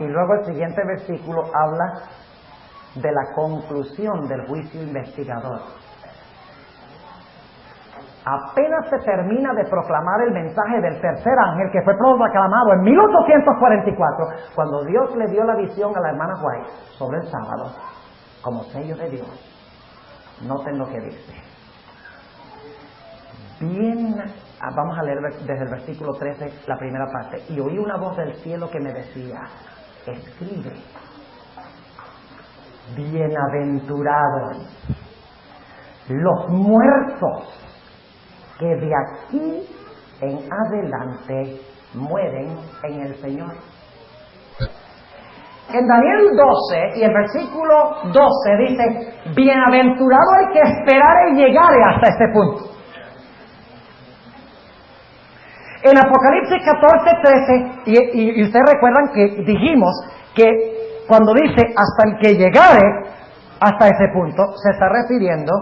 Y luego el siguiente versículo habla de la conclusión del juicio investigador. Apenas se termina de proclamar el mensaje del tercer ángel que fue proclamado en 1844, cuando Dios le dio la visión a la hermana White sobre el sábado, como sello de Dios. Noten lo que dice. Vamos a leer desde el versículo 13 la primera parte. Y oí una voz del cielo que me decía, escribe, bienaventurados los muertos que de aquí en adelante mueren en el Señor. En Daniel 12 y el versículo 12 dice, bienaventurado el que esperare y llegare hasta este punto. En Apocalipsis 14:13, y ustedes recuerdan que dijimos que cuando dice hasta el que llegare hasta ese punto, se está refiriendo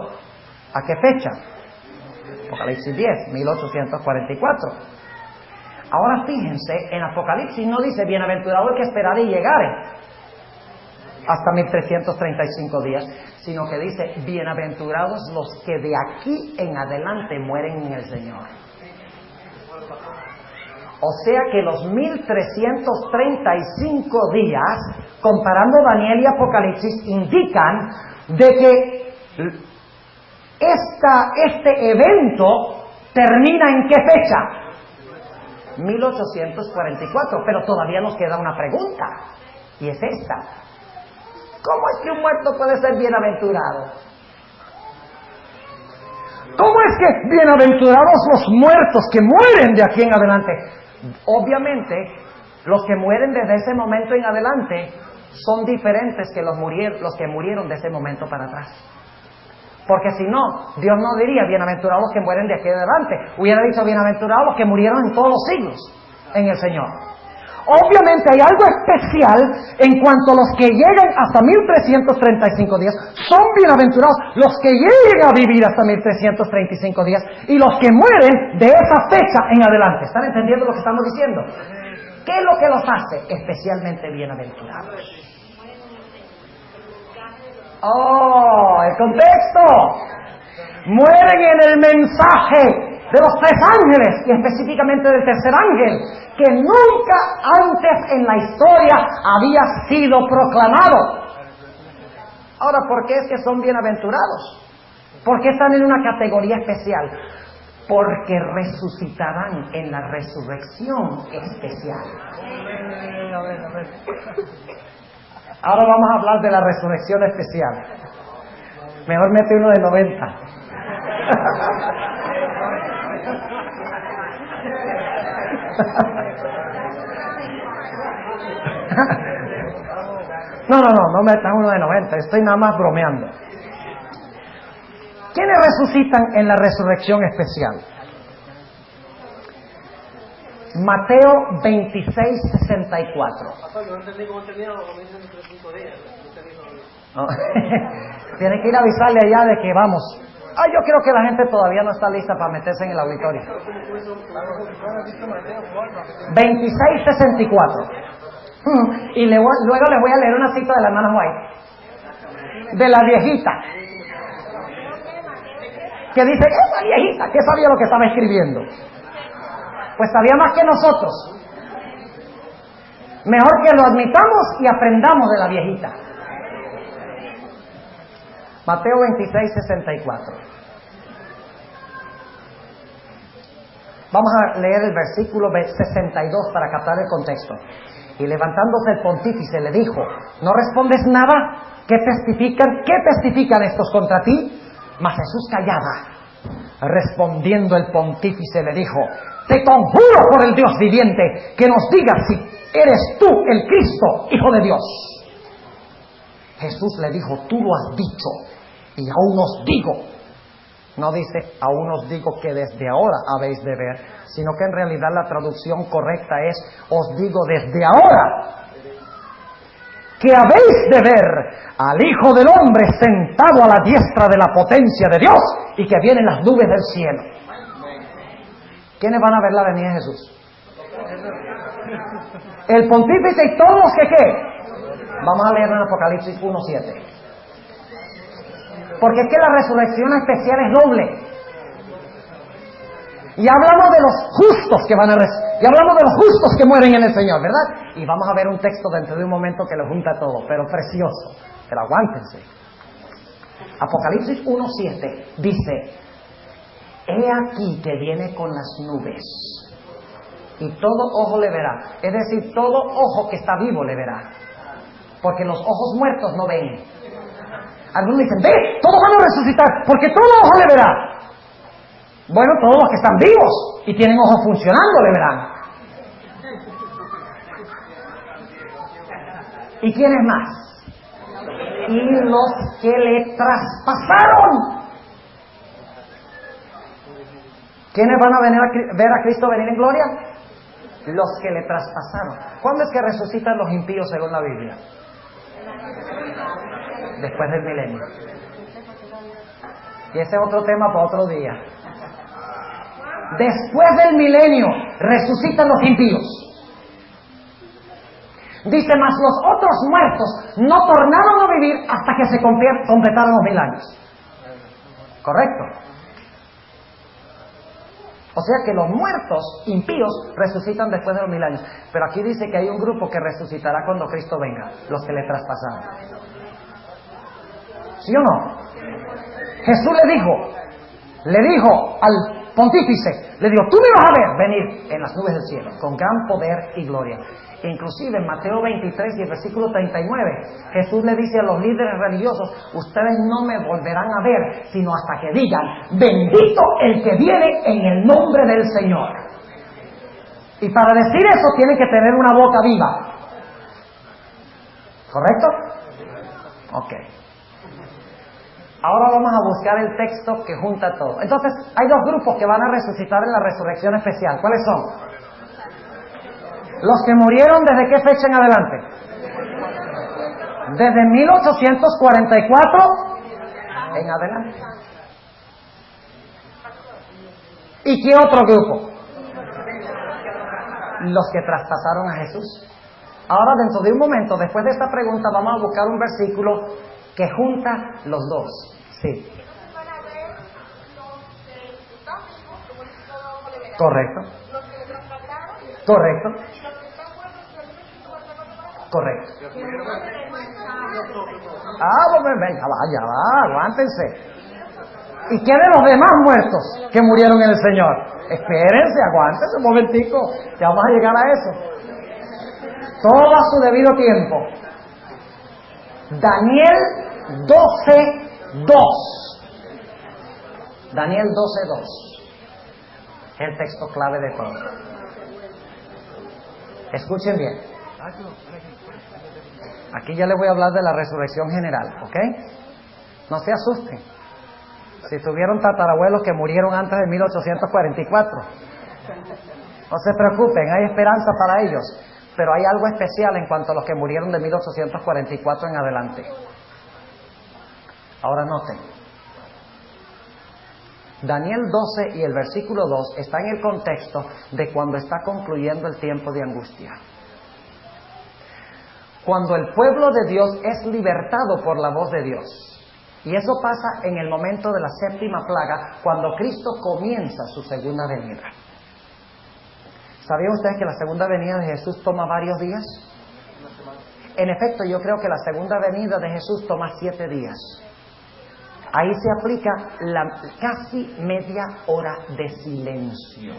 ¿a qué fecha? Apocalipsis 10, 1844. Ahora fíjense, en Apocalipsis no dice bienaventurado el que esperare y llegare. hasta 1335 días, sino que dice, bienaventurados los que de aquí en adelante mueren en el Señor. O sea que los 1335 días, comparando Daniel y Apocalipsis, indican de que este evento termina ¿en qué fecha? 1844, pero todavía nos queda una pregunta, y es esta. ¿Cómo es que un muerto puede ser bienaventurado? ¿Cómo es que bienaventurados los muertos que mueren de aquí en adelante? Obviamente, los que mueren desde ese momento en adelante son diferentes que los que murieron de ese momento para atrás. Porque si no, Dios no diría bienaventurados los que mueren de aquí en adelante. Hubiera dicho bienaventurados los que murieron en todos los siglos en el Señor. Obviamente hay algo especial en cuanto a los que llegan hasta 1335 días. Son bienaventurados los que lleguen a vivir hasta 1335 días y los que mueren de esa fecha en adelante. ¿Están entendiendo lo que estamos diciendo? ¿Qué es lo que los hace especialmente bienaventurados? ¡Oh! ¡El contexto! Mueren en el mensaje de los tres ángeles, y específicamente del tercer ángel, que nunca antes en la historia había sido proclamado. Ahora, ¿por qué es que son bienaventurados? ¿Por qué están en una categoría especial? Porque resucitarán en la resurrección especial. Ahora vamos a hablar de la resurrección especial. Mejor mete uno de 90. No metan uno de 90, estoy nada más bromeando. ¿Quiénes resucitan en la resurrección especial? Mateo 26:64. Tiene que ir a avisarle allá de que vamos. Yo creo que la gente todavía no está lista para meterse en el auditorio. 26:64. Y luego les voy a leer una cita de la hermana White, de la viejita, que dice, esa viejita, ¿qué sabía lo que estaba escribiendo? Pues sabía más que nosotros. Mejor que lo admitamos y aprendamos de la viejita. Mateo 26:64. Vamos a leer el versículo 62 para captar el contexto. Y levantándose el pontífice le dijo, ¿no respondes nada? ¿Qué testifican estos contra ti? Mas Jesús callaba. Respondiendo el pontífice le dijo, te conjuro por el Dios viviente que nos digas si eres tú el Cristo, Hijo de Dios. Jesús le dijo, tú lo has dicho, y aún os digo. No dice, aún os digo que desde ahora habéis de ver, sino que en realidad la traducción correcta es, os digo desde ahora que habéis de ver al Hijo del Hombre sentado a la diestra de la potencia de Dios y que vienen las nubes del cielo. ¿Quiénes van a ver la venida de Jesús? El pontífice y todos los que ¿qué? Vamos a leer en Apocalipsis 1:7. Porque es que la resurrección especial es doble. Y hablamos de los justos que van a y hablamos de los justos que mueren en el Señor, ¿verdad? Y vamos a ver un texto dentro de un momento que lo junta todo, pero precioso. Pero aguántense. Apocalipsis 1:7 dice, he aquí que viene con las nubes, y todo ojo le verá. Es decir, todo ojo que está vivo le verá. Porque los ojos muertos no ven. Algunos dicen, ve, todos van a resucitar, porque todo ojo le verá. Bueno, todos los que están vivos y tienen ojos funcionando le verán. ¿Y quiénes más? Y los que le traspasaron. ¿Quiénes van a venir a ver a Cristo venir en gloria? Los que le traspasaron. ¿Cuándo es que resucitan los impíos según la Biblia? Después del milenio. Y ese es otro tema para otro día. Después del milenio resucitan los impíos. Dice, mas los otros muertos no tornaron a vivir hasta que se completaron los 1000 años. ¿Correcto? O sea que los muertos impíos resucitan después de los 1000 años. Pero aquí dice que hay un grupo que resucitará cuando Cristo venga, los que le traspasaron. ¿Sí o no? Jesús le dijo al pontífice, le dijo, tú me vas a ver venir en las nubes del cielo, con gran poder y gloria. Inclusive en Mateo 23 y el versículo 39, Jesús le dice a los líderes religiosos, ustedes no me volverán a ver, sino hasta que digan, bendito el que viene en el nombre del Señor. Y para decir eso tienen que tener una boca viva. ¿Correcto? Ok. Ahora vamos a buscar el texto que junta todo. Entonces, hay dos grupos que van a resucitar en la resurrección especial. ¿Cuáles son? Los que murieron ¿desde qué fecha en adelante? Desde 1844 en adelante. ¿Y qué otro grupo? Los que traspasaron a Jesús. Ahora, dentro de un momento, después de esta pregunta, vamos a buscar un versículo que junta los dos. Sí. Correcto. Correcto. Correcto. Pues venga, vaya, aguántense. ¿Y qué de los demás muertos que murieron en el Señor? Espérense, aguántense un momentico, ya vamos a llegar a eso. Todo a su debido tiempo. Daniel 12:2. Daniel 12:2. Es el texto clave de todo. Escuchen bien. Aquí ya les voy a hablar de la resurrección general, ¿ok? No se asusten. Si tuvieron tatarabuelos que murieron antes de 1844, no se preocupen, hay esperanza para ellos. Pero hay algo especial en cuanto a los que murieron de 1844 en adelante. Ahora noten. Daniel 12 y el versículo 2 está en el contexto de cuando está concluyendo el tiempo de angustia. Cuando el pueblo de Dios es libertado por la voz de Dios. Y eso pasa en el momento de la séptima plaga, cuando Cristo comienza su segunda venida. ¿Sabían ustedes que la segunda venida de Jesús toma varios días? En efecto, yo creo que la segunda venida de Jesús toma 7 días. Ahí se aplica la casi media hora de silencio.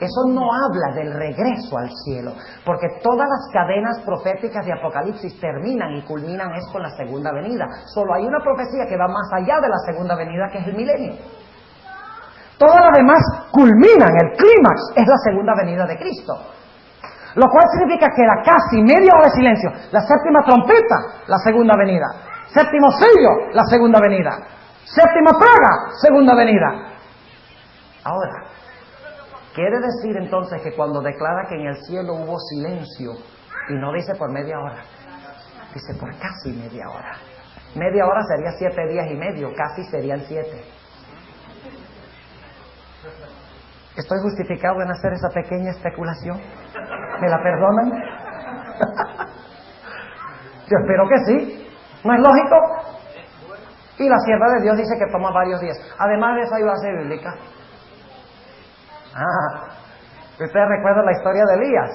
Eso no habla del regreso al cielo, porque todas las cadenas proféticas de Apocalipsis terminan y culminan es con la segunda venida. Solo hay una profecía que va más allá de la segunda venida, que es el milenio. Todas las demás culminan, el clímax es la segunda venida de Cristo. Lo cual significa que la casi media hora de silencio, la séptima trompeta, la segunda venida. Séptimo sello, la segunda venida. Séptima plaga, segunda venida. Ahora, quiere decir entonces que cuando declara que en el cielo hubo silencio, y no dice por media hora, dice por casi media hora. Media hora sería 7 días y medio, casi serían 7. ¿Estoy justificado en hacer esa pequeña especulación? ¿Me la perdonan? Yo espero que sí. ¿No es lógico? Y la sierva de Dios dice que toma varios días. Además de eso hay base bíblica. ¿Ustedes recuerdan la historia de Elías?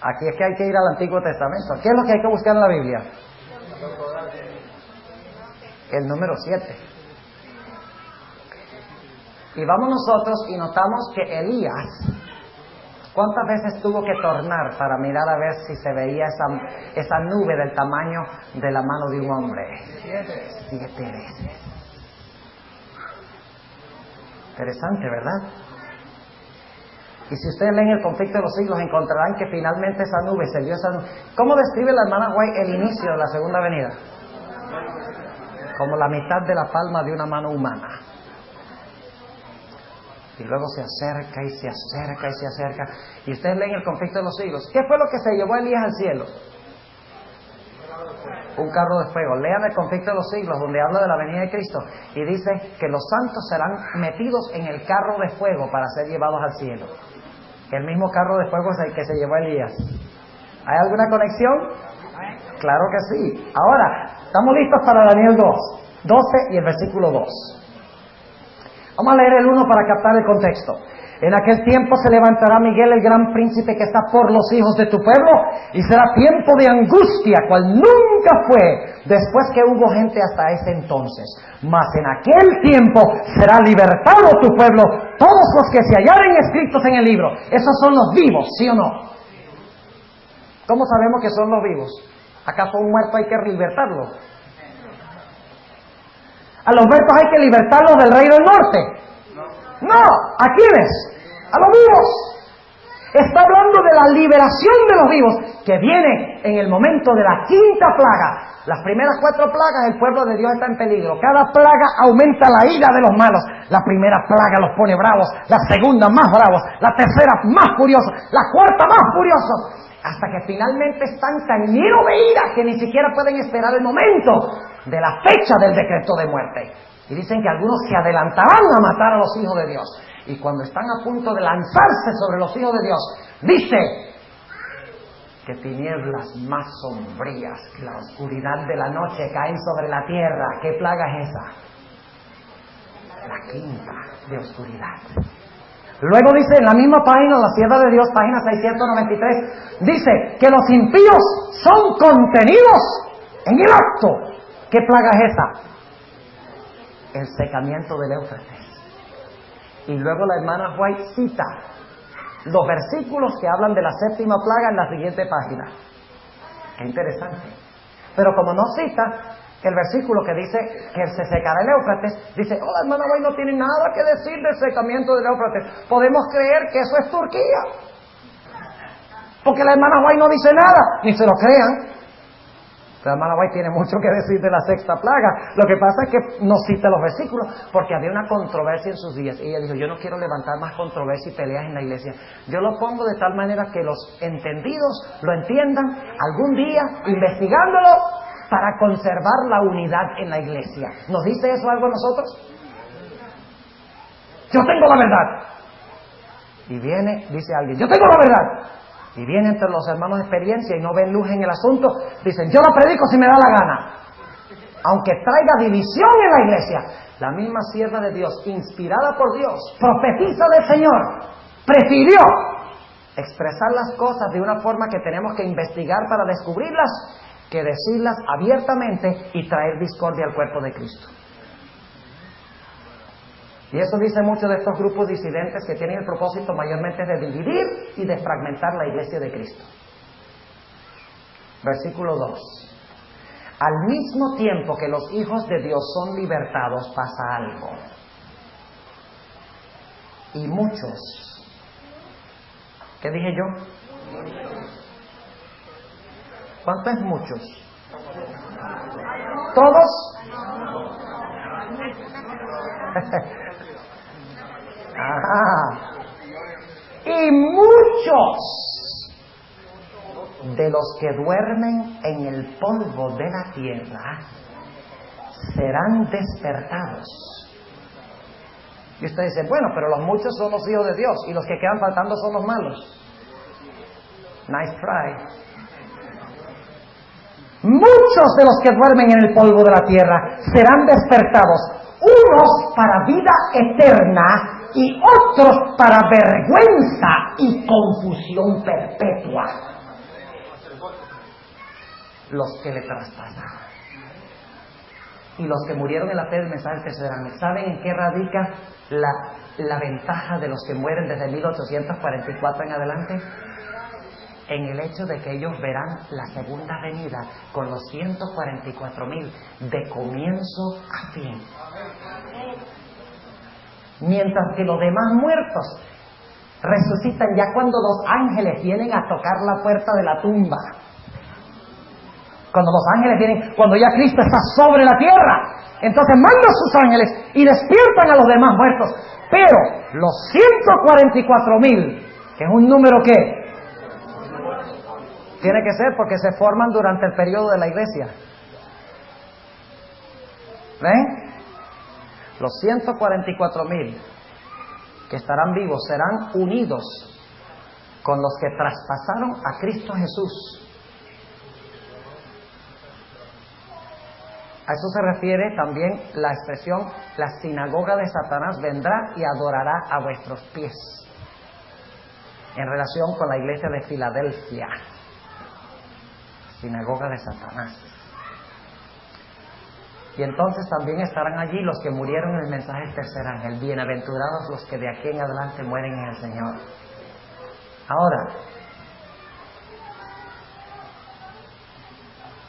Aquí es que hay que ir al Antiguo Testamento. ¿Qué es lo que hay que buscar en la Biblia? El número 7. Y vamos nosotros y notamos que Elías, ¿cuántas veces tuvo que tornar para mirar a ver si se veía esa nube del tamaño de la mano de un hombre? 7 veces. Interesante, ¿verdad? Y si ustedes leen el conflicto de los siglos, encontrarán que finalmente esa nube se vio esa nube. ¿Cómo describe la hermana White el inicio de la segunda venida? Como la mitad de la palma de una mano humana. Y luego se acerca y se acerca y se acerca. Y ustedes leen el conflicto de los siglos. ¿Qué fue lo que se llevó a Elías al cielo? un carro de fuego. Lean el conflicto de los siglos, donde habla de la venida de Cristo, y dice que los santos serán metidos en el carro de fuego para ser llevados al cielo. El mismo carro de fuego es el que se llevó a Elías. ¿Hay alguna conexión? Claro que sí. Ahora, estamos listos para Daniel 12 y el versículo 2. Vamos a leer el 1 para captar el contexto. En aquel tiempo se levantará Miguel, el gran príncipe que está por los hijos de tu pueblo, y será tiempo de angustia, cual nunca fue después que hubo gente hasta ese entonces. Mas en aquel tiempo será libertado tu pueblo, todos los que se hallaren escritos en el libro. Esos son los vivos, ¿sí o no? ¿Cómo sabemos que son los vivos? ¿Acaso un muerto hay que libertarlo? ¿A los muertos hay que libertarlos del reino del norte? No, ¿a quiénes? A los vivos. Está hablando de la liberación de los vivos, que viene en el momento de la quinta plaga. Las primeras 4 plagas, el pueblo de Dios está en peligro. Cada plaga aumenta la ira de los malos. La primera plaga los pone bravos, la segunda más bravos, la tercera más furiosos, la cuarta más furiosos, hasta que finalmente están tan llenos de ira que ni siquiera pueden esperar el momento de la fecha del decreto de muerte. Y dicen que algunos se adelantarán a matar a los hijos de Dios. Y cuando están a punto de lanzarse sobre los hijos de Dios, dice que tinieblas más sombrías que la oscuridad de la noche caen sobre la tierra. ¿Qué plaga es esa? La quinta de oscuridad. Luego dice en la misma página, la sierva de Dios, página 693, dice que los impíos son contenidos en el acto. ¿Qué plaga es esa? El secamiento del Éufrates. Y luego la hermana White cita los versículos que hablan de la 7ª plaga en la siguiente página. Qué interesante. Pero como no cita el versículo que dice que se secará el Éufrates, dice, la hermana White no tiene nada que decir del secamiento del Éufrates. Podemos creer que eso es Turquía. Porque la hermana White no dice nada, ni se lo crean. La hermana White tiene mucho que decir de la 6ª plaga. Lo que pasa es que no cita los versículos, porque había una controversia en sus días. Y ella dijo, yo no quiero levantar más controversia y peleas en la iglesia. Yo lo pongo de tal manera que los entendidos lo entiendan algún día, investigándolo, para conservar la unidad en la iglesia. ¿Nos dice eso algo a nosotros? Yo tengo la verdad. Y viene, dice alguien, yo tengo la verdad. Y viene entre los hermanos de experiencia y no ven luz en el asunto, dicen, yo la predico si me da la gana. Aunque traiga división en la iglesia, la misma sierva de Dios, inspirada por Dios, profetiza del Señor, prefirió expresar las cosas de una forma que tenemos que investigar para descubrirlas, que decirlas abiertamente y traer discordia al cuerpo de Cristo. Y eso dice mucho de estos grupos disidentes que tienen el propósito mayormente de dividir y de fragmentar la iglesia de Cristo. Versículo 2. Al mismo tiempo que los hijos de Dios son libertados, pasa algo. Y muchos, ¿qué dije yo? ¿Cuánto es muchos? ¿Todos? Y muchos de los que duermen en el polvo de la tierra serán despertados. Y usted dice, bueno, pero los muchos son los hijos de Dios y los que quedan faltando son los malos. Nice try. Muchos de los que duermen en el polvo de la tierra serán despertados, unos para vida eterna y otros para vergüenza y confusión perpetua. Los que le traspasaron. Y los que murieron en la fe del mensaje perseverante. ¿Saben en qué radica la ventaja de los que mueren desde 1844 en adelante? En el hecho de que ellos verán la segunda venida con los 144,000 de comienzo a fin. Mientras que los demás muertos resucitan ya cuando los ángeles vienen a tocar la puerta de la tumba. Cuando los ángeles vienen, cuando ya Cristo está sobre la tierra, entonces manda a sus ángeles y despiertan a los demás muertos. Pero los 144,000, que es un número que tiene que ser porque se forman durante el periodo de la iglesia. ¿Ven? Los 144,000 que estarán vivos serán unidos con los que traspasaron a Cristo Jesús. A eso se refiere también la expresión: la sinagoga de Satanás vendrá y adorará a vuestros pies, en relación con la iglesia de Filadelfia, sinagoga de Satanás. Y entonces también estarán allí los que murieron en el mensaje del tercer ángel. Bienaventurados los que de aquí en adelante mueren en el Señor. Ahora,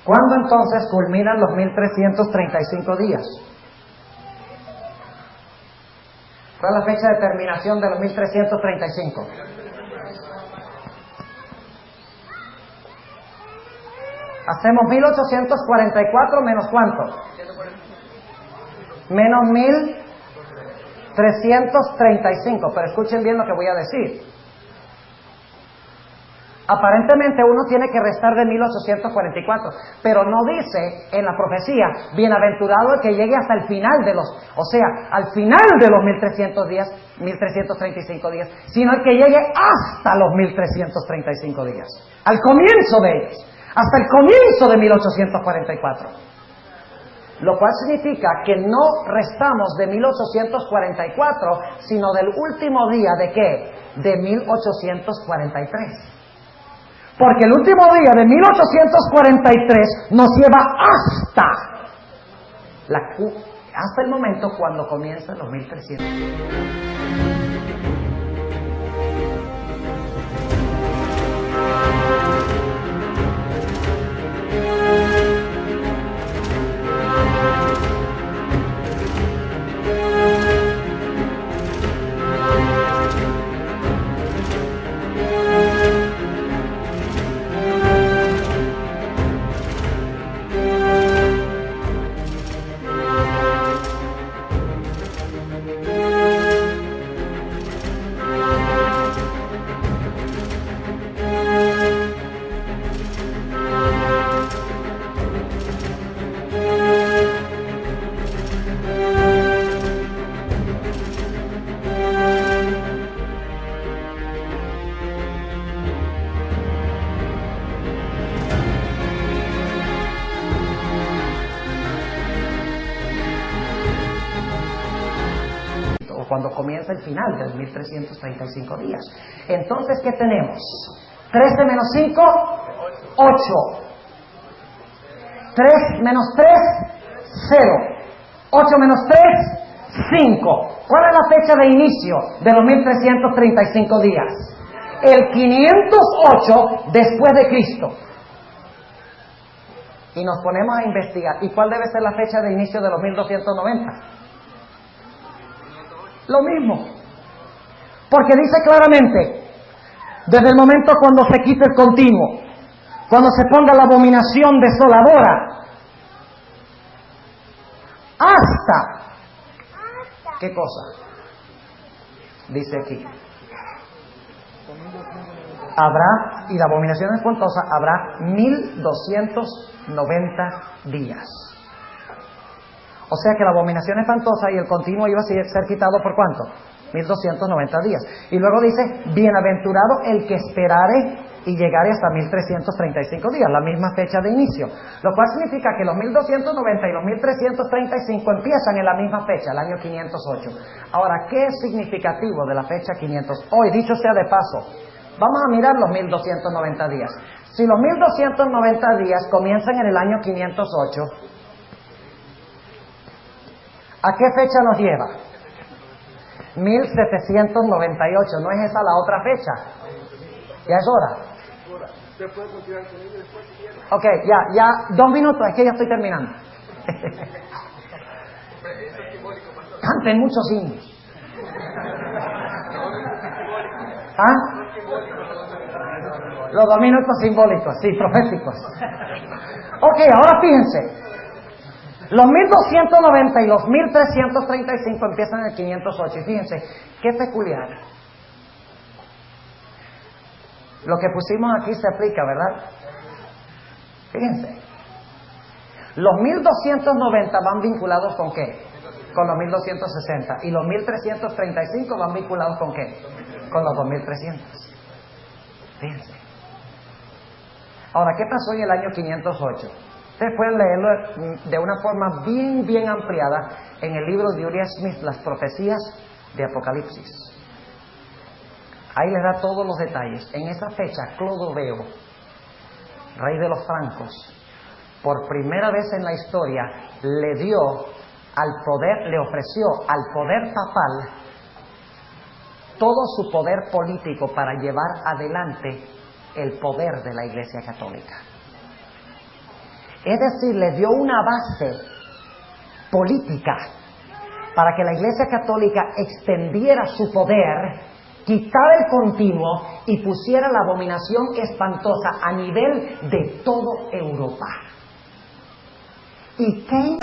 ¿cuándo entonces culminan los 1335 días? ¿Cuál es la fecha de terminación de los 1335? Hacemos 1844 menos ¿cuánto? Menos 1335. Pero escuchen bien lo que voy a decir. Aparentemente uno tiene que restar de 1844, pero no dice en la profecía: bienaventurado el que llegue hasta el final de los, o sea, al final de los 1335 días, sino el que llegue hasta los 1335 días, al comienzo de ellos, hasta el comienzo de 1844. Lo cual significa que no restamos de 1844, sino del último día ¿de qué? De 1843. Porque el último día de 1843 nos lleva hasta el momento cuando comienzan los 1300. Cuando comienza el final de los 1335 días. Entonces, ¿qué tenemos? 13 menos 5, 8. 3 menos 3, 0. 8 menos 3, 5. ¿Cuál es la fecha de inicio de los 1335 días? El 508 después de Cristo. Y nos ponemos a investigar. ¿Y cuál debe ser la fecha de inicio de los 1290? Lo mismo, porque dice claramente: desde el momento cuando se quite el continuo, cuando se ponga la abominación desoladora, hasta, ¿qué cosa? Dice aquí: habrá, y la abominación espantosa habrá 1290 días. O sea que la abominación espantosa y el continuo iba a ser quitado ¿por cuánto? 1290 días. Y luego dice: bienaventurado el que esperare y llegare hasta 1335 días, la misma fecha de inicio. Lo cual significa que los 1290 y los 1335 empiezan en la misma fecha, el año 508. Ahora, ¿qué es significativo de la fecha 500? Hoy, dicho sea de paso, vamos a mirar los 1290 días. Si los 1290 días comienzan en el año 508, ¿a qué fecha nos lleva? 1798, ¿no es esa la otra fecha? ¿Ya es hora? Ok, ya, 2 minutos, es que ya estoy terminando. Canten muchos himnos. ¿Ah? Los 2 minutos simbólicos, sí, proféticos. Ok, ahora fíjense. Los 1290 y los 1335 empiezan en el 508. Y fíjense, qué peculiar. Lo que pusimos aquí se aplica, ¿verdad? Fíjense. Los 1290 van vinculados ¿con qué? Con los 1260. Y los 1335 van vinculados ¿con qué? Con los 2300. Fíjense. Ahora, ¿qué pasó en el año 508? Ustedes pueden leerlo de una forma bien ampliada en el libro de Uriah Smith, Las Profecías de Apocalipsis. Ahí les da todos los detalles. En esa fecha, Clodoveo, rey de los francos, por primera vez en la historia, le ofreció al poder papal todo su poder político para llevar adelante el poder de la Iglesia Católica. Es decir, le dio una base política para que la Iglesia Católica extendiera su poder, quitara el continuo y pusiera la abominación espantosa a nivel de toda Europa. ¿Y qué?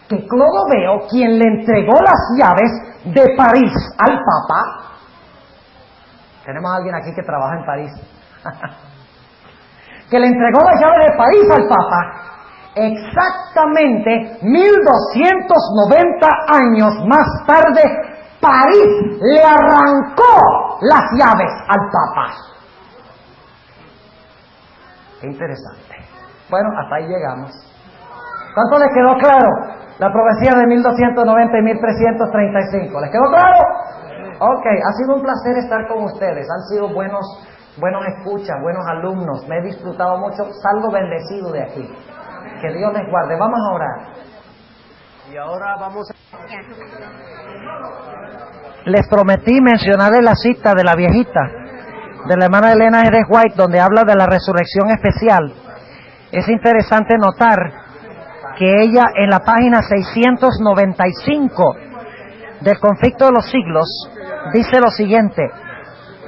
Que Clodoveo, quien le entregó las llaves de París al Papa, tenemos a alguien aquí que trabaja en París, que le entregó las llaves de París al Papa, exactamente 1290 años más tarde, París le arrancó las llaves al Papa. Qué interesante. Bueno, hasta ahí llegamos. ¿Cuánto les quedó claro la profecía de 1290 y 1335? ¿Les quedó claro? Ok, ha sido un placer estar con ustedes. Han sido buenos escuchas, buenos alumnos. Me he disfrutado mucho. Salgo bendecido de aquí. Que Dios les guarde. Vamos a orar. Y ahora vamos a... Les prometí mencionarles la cita de la viejita, de la hermana Elena G. White, donde habla de la resurrección especial. Es interesante notar que ella en la página 695 del Conflicto de los Siglos dice lo siguiente: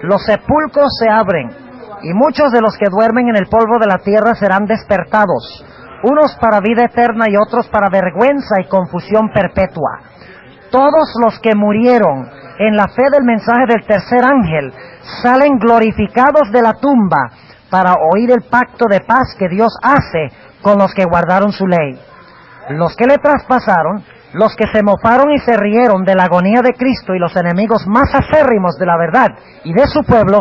los sepulcros se abren y muchos de los que duermen en el polvo de la tierra serán despertados, unos para vida eterna y otros para vergüenza y confusión perpetua. Todos los que murieron en la fe del mensaje del tercer ángel salen glorificados de la tumba para oír el pacto de paz que Dios hace con los que guardaron su ley. Los que le traspasaron, los que se mofaron y se rieron de la agonía de Cristo y los enemigos más acérrimos de la verdad y de su pueblo,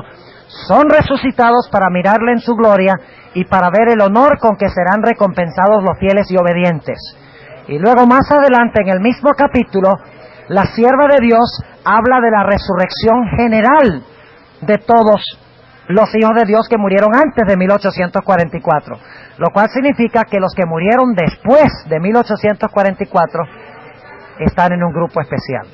son resucitados para mirarle en su gloria y para ver el honor con que serán recompensados los fieles y obedientes. Y luego más adelante en el mismo capítulo, la sierva de Dios habla de la resurrección general de todos los hijos de Dios que murieron antes de 1844, lo cual significa que los que murieron después de 1844 están en un grupo especial.